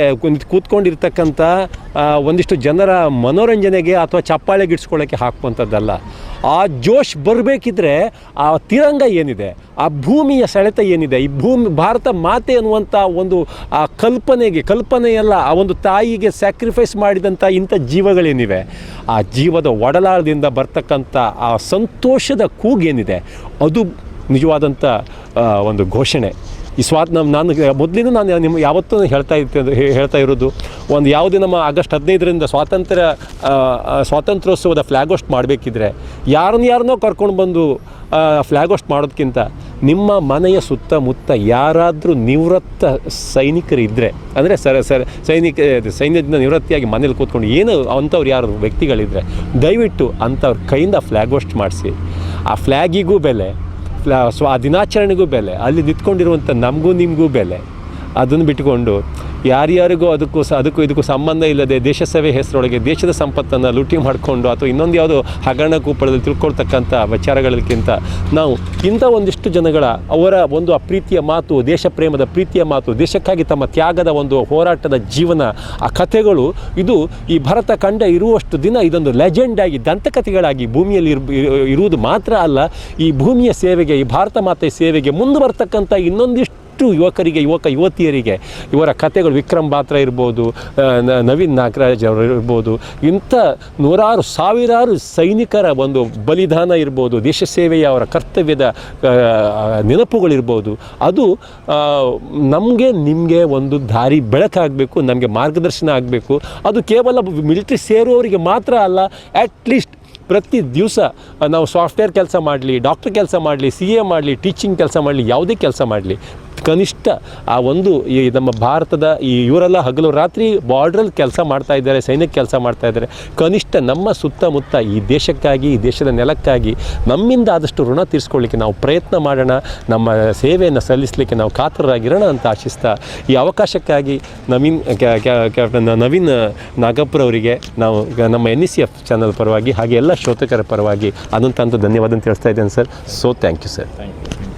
ಕೂತ್ಕೊಂಡಿರ್ತಕ್ಕಂಥ ಒಂದಿಷ್ಟು ಜನರ ಮನೋರಂಜನೆಗೆ ಅಥವಾ ಚಪ್ಪಾಳೆಗೆ ಇಡ್ಸ್ಕೊಳ್ಳೋಕ್ಕೆ ಹಾಕುವಂಥದ್ದಲ್ಲ. ಆ ಜೋಶ್ ಬರಬೇಕಿದ್ರೆ ಆ ತಿರಂಗ ಏನಿದೆ, ಆ ಭೂಮಿಯ ಸೆಳೆತ ಏನಿದೆ, ಈ ಭಾರತ ಮಾತೆ ಅನ್ನುವಂಥ ಒಂದು ಆ ಕಲ್ಪನೆಯಲ್ಲ, ಆ ಒಂದು ತಾಯಿಗೆ ಸ್ಯಾಕ್ರಿಫೈಸ್ ಮಾಡಿದಂಥ ಇಂಥ ಜೀವಗಳೇನಿವೆ, ಆ ಜೀವದ ಒಡಲಾಳದಿಂದ ಬರ್ತಕ್ಕಂಥ ಆ ಸಂತೋಷದ ಕೂಗೇನಿದೆ, ಅದು ನಿಜವಾದಂಥ ಒಂದು ಘೋಷಣೆ. ಈ ನಾನು ಮೊದಲಿಂದ ನಾನು ಯಾವತ್ತೂ ಹೇಳ್ತಾ ಇರೋದು, ಒಂದು ಯಾವುದೇ ನಮ್ಮ ಆಗಸ್ಟ್ 15ರಿಂದ ಸ್ವಾತಂತ್ರ್ಯೋತ್ಸವದ ಫ್ಲ್ಯಾಗ್ ಹೋಸ್ಟ್ ಮಾಡಬೇಕಿದ್ರೆ ಯಾರನ್ನೋ ಕರ್ಕೊಂಡು ಬಂದು ಫ್ಲ್ಯಾಗ್ ಹೋಸ್ಟ್ ಮಾಡೋದಕ್ಕಿಂತ ನಿಮ್ಮ ಮನೆಯ ಸುತ್ತಮುತ್ತ ಯಾರಾದರೂ ನಿವೃತ್ತ ಸೈನಿಕರು ಇದ್ದರೆ, ಅಂದರೆ ಸೈನ್ಯದಿಂದ ನಿವೃತ್ತಿಯಾಗಿ ಮನೇಲಿ ಕೂತ್ಕೊಂಡು ಏನು ಅಂಥವ್ರು ಯಾರು ವ್ಯಕ್ತಿಗಳಿದ್ದರೆ ದಯವಿಟ್ಟು ಅಂಥವ್ರ ಕೈಯಿಂದ ಫ್ಲ್ಯಾಗ್ ಹೋಸ್ಟ್ ಮಾಡಿಸಿ. ಆ ಫ್ಲ್ಯಾಗಿಗೂ ಬೆಲೆ, ಆ ದಿನಾಚರಣೆಗೂ ಬೆಲೆ, ಅಲ್ಲಿ ನಿಂತ್ಕೊಂಡಿರುವಂಥ ನಮಗೂ ನಿಮಗೂ ಬೆಲೆ. ಅದನ್ನು ಬಿಟ್ಟುಕೊಂಡು ಯಾರ್ಯಾರಿಗೂ ಅದಕ್ಕೂ ಇದಕ್ಕೂ ಸಂಬಂಧ ಇಲ್ಲದೆ ದೇಶ ಸೇವೆ ಹೆಸರೊಳಗೆ ದೇಶದ ಸಂಪತ್ತನ್ನು ಲೂಟಿ ಮಾಡಿಕೊಂಡು ಅಥವಾ ಇನ್ನೊಂದು ಯಾವುದೋ ಹಗರಣ ಕೂಪಳದಲ್ಲಿ ತಿಳ್ಕೊಳ್ತಕ್ಕಂಥ ವಿಚಾರಗಳಕ್ಕಿಂತ ನಾವು ಇಂಥ ಒಂದಿಷ್ಟು ಜನಗಳ ಅವರ ಒಂದು ಪ್ರೀತಿಯ ಮಾತು, ದೇಶ ಪ್ರೇಮದ ಪ್ರೀತಿಯ ಮಾತು, ದೇಶಕ್ಕಾಗಿ ತಮ್ಮ ತ್ಯಾಗದ ಒಂದು ಹೋರಾಟದ ಜೀವನ, ಆ ಕಥೆಗಳು ಇದು ಈ ಭರತ ಖಂಡ ಇರುವಷ್ಟು ದಿನ ಇದೊಂದು ಲೆಜೆಂಡ್ ಆಗಿ ದಂತಕಥೆಗಳಾಗಿ ಭೂಮಿಯಲ್ಲಿ ಇರುವುದು ಮಾತ್ರ ಅಲ್ಲ, ಈ ಭೂಮಿಯ ಸೇವೆಗೆ, ಈ ಭಾರತ ಮಾತೆಯ ಸೇವೆಗೆ ಮುಂದೆ ಬರ್ತಕ್ಕಂಥ ಇನ್ನೊಂದಿಷ್ಟು ಯುವಕರಿಗೆ, ಯುವತಿಯರಿಗೆ ಇವರ ಕಥೆಗಳು, ವಿಕ್ರಮ್ ಬಾತ್ರಾ ಇರ್ಬೋದು, ನವೀನ್ ನಾಗರಾಜ್ ಅವರು ಇರ್ಬೋದು, ಇಂಥ ನೂರಾರು ಸಾವಿರಾರು ಸೈನಿಕರ ಒಂದು ಬಲಿದಾನ ಇರ್ಬೋದು, ದೇಶ ಸೇವೆಯ ಅವರ ಕರ್ತವ್ಯದ ನೆನಪುಗಳಿರ್ಬೋದು, ಅದು ನಮಗೆ ನಿಮಗೆ ಒಂದು ದಾರಿ ಬೆಳಕಾಗಬೇಕು, ನಮಗೆ ಮಾರ್ಗದರ್ಶನ ಆಗಬೇಕು. ಅದು ಕೇವಲ ಮಿಲಿಟ್ರಿ ಸೇರುವವರಿಗೆ ಮಾತ್ರ ಅಲ್ಲ, ಅಟ್ಲೀಸ್ಟ್ ಪ್ರತಿ ದಿವಸ ನಾವು ಸಾಫ್ಟ್ವೇರ್ ಕೆಲಸ ಮಾಡಲಿ, ಡಾಕ್ಟರ್ ಕೆಲಸ ಮಾಡಲಿ, CA ಮಾಡಲಿ, ಟೀಚಿಂಗ್ ಕೆಲಸ ಮಾಡಲಿ, ಯಾವುದೇ ಕೆಲಸ ಮಾಡಲಿ, ಕನಿಷ್ಠ ಆ ಒಂದು ಈ ನಮ್ಮ ಭಾರತದ ಇವರೆಲ್ಲ ಹಗಲು ರಾತ್ರಿ ಬಾರ್ಡ್ರಲ್ಲಿ ಕೆಲಸ ಮಾಡ್ತಾ ಇದ್ದಾರೆ, ಸೈನ್ಯಕ್ಕೆ ಕೆಲಸ ಮಾಡ್ತಾ ಇದ್ದಾರೆ. ಕನಿಷ್ಠ ನಮ್ಮ ಸುತ್ತಮುತ್ತ ಈ ದೇಶಕ್ಕಾಗಿ, ಈ ದೇಶದ ನೆಲಕ್ಕಾಗಿ ನಮ್ಮಿಂದ ಆದಷ್ಟು ಋಣ ತೀರಿಸ್ಕೊಳ್ಳಿಕ್ಕೆ ನಾವು ಪ್ರಯತ್ನ ಮಾಡೋಣ, ನಮ್ಮ ಸೇವೆಯನ್ನು ಸಲ್ಲಿಸಲಿಕ್ಕೆ ನಾವು ಕಾತರರಾಗಿರೋಣ ಅಂತ ಆಶಿಸ್ತಾ ಈ ಅವಕಾಶಕ್ಕಾಗಿ ಕ್ಯಾಪ್ಟನ್ ನವೀನ್ ನಾಗಪುರ ಅವರಿಗೆ ನಾವು ನಮ್ಮ NECF ಚಾನಲ್ ಪರವಾಗಿ ಹಾಗೆ ಎಲ್ಲ ಶ್ರೋತಕರ ಪರವಾಗಿ ಅನಂತ ಧನ್ಯವಾದ ತಿಳಿಸ್ತಾ ಇದ್ದೇನೆ sir. So thank you sir. Thank you.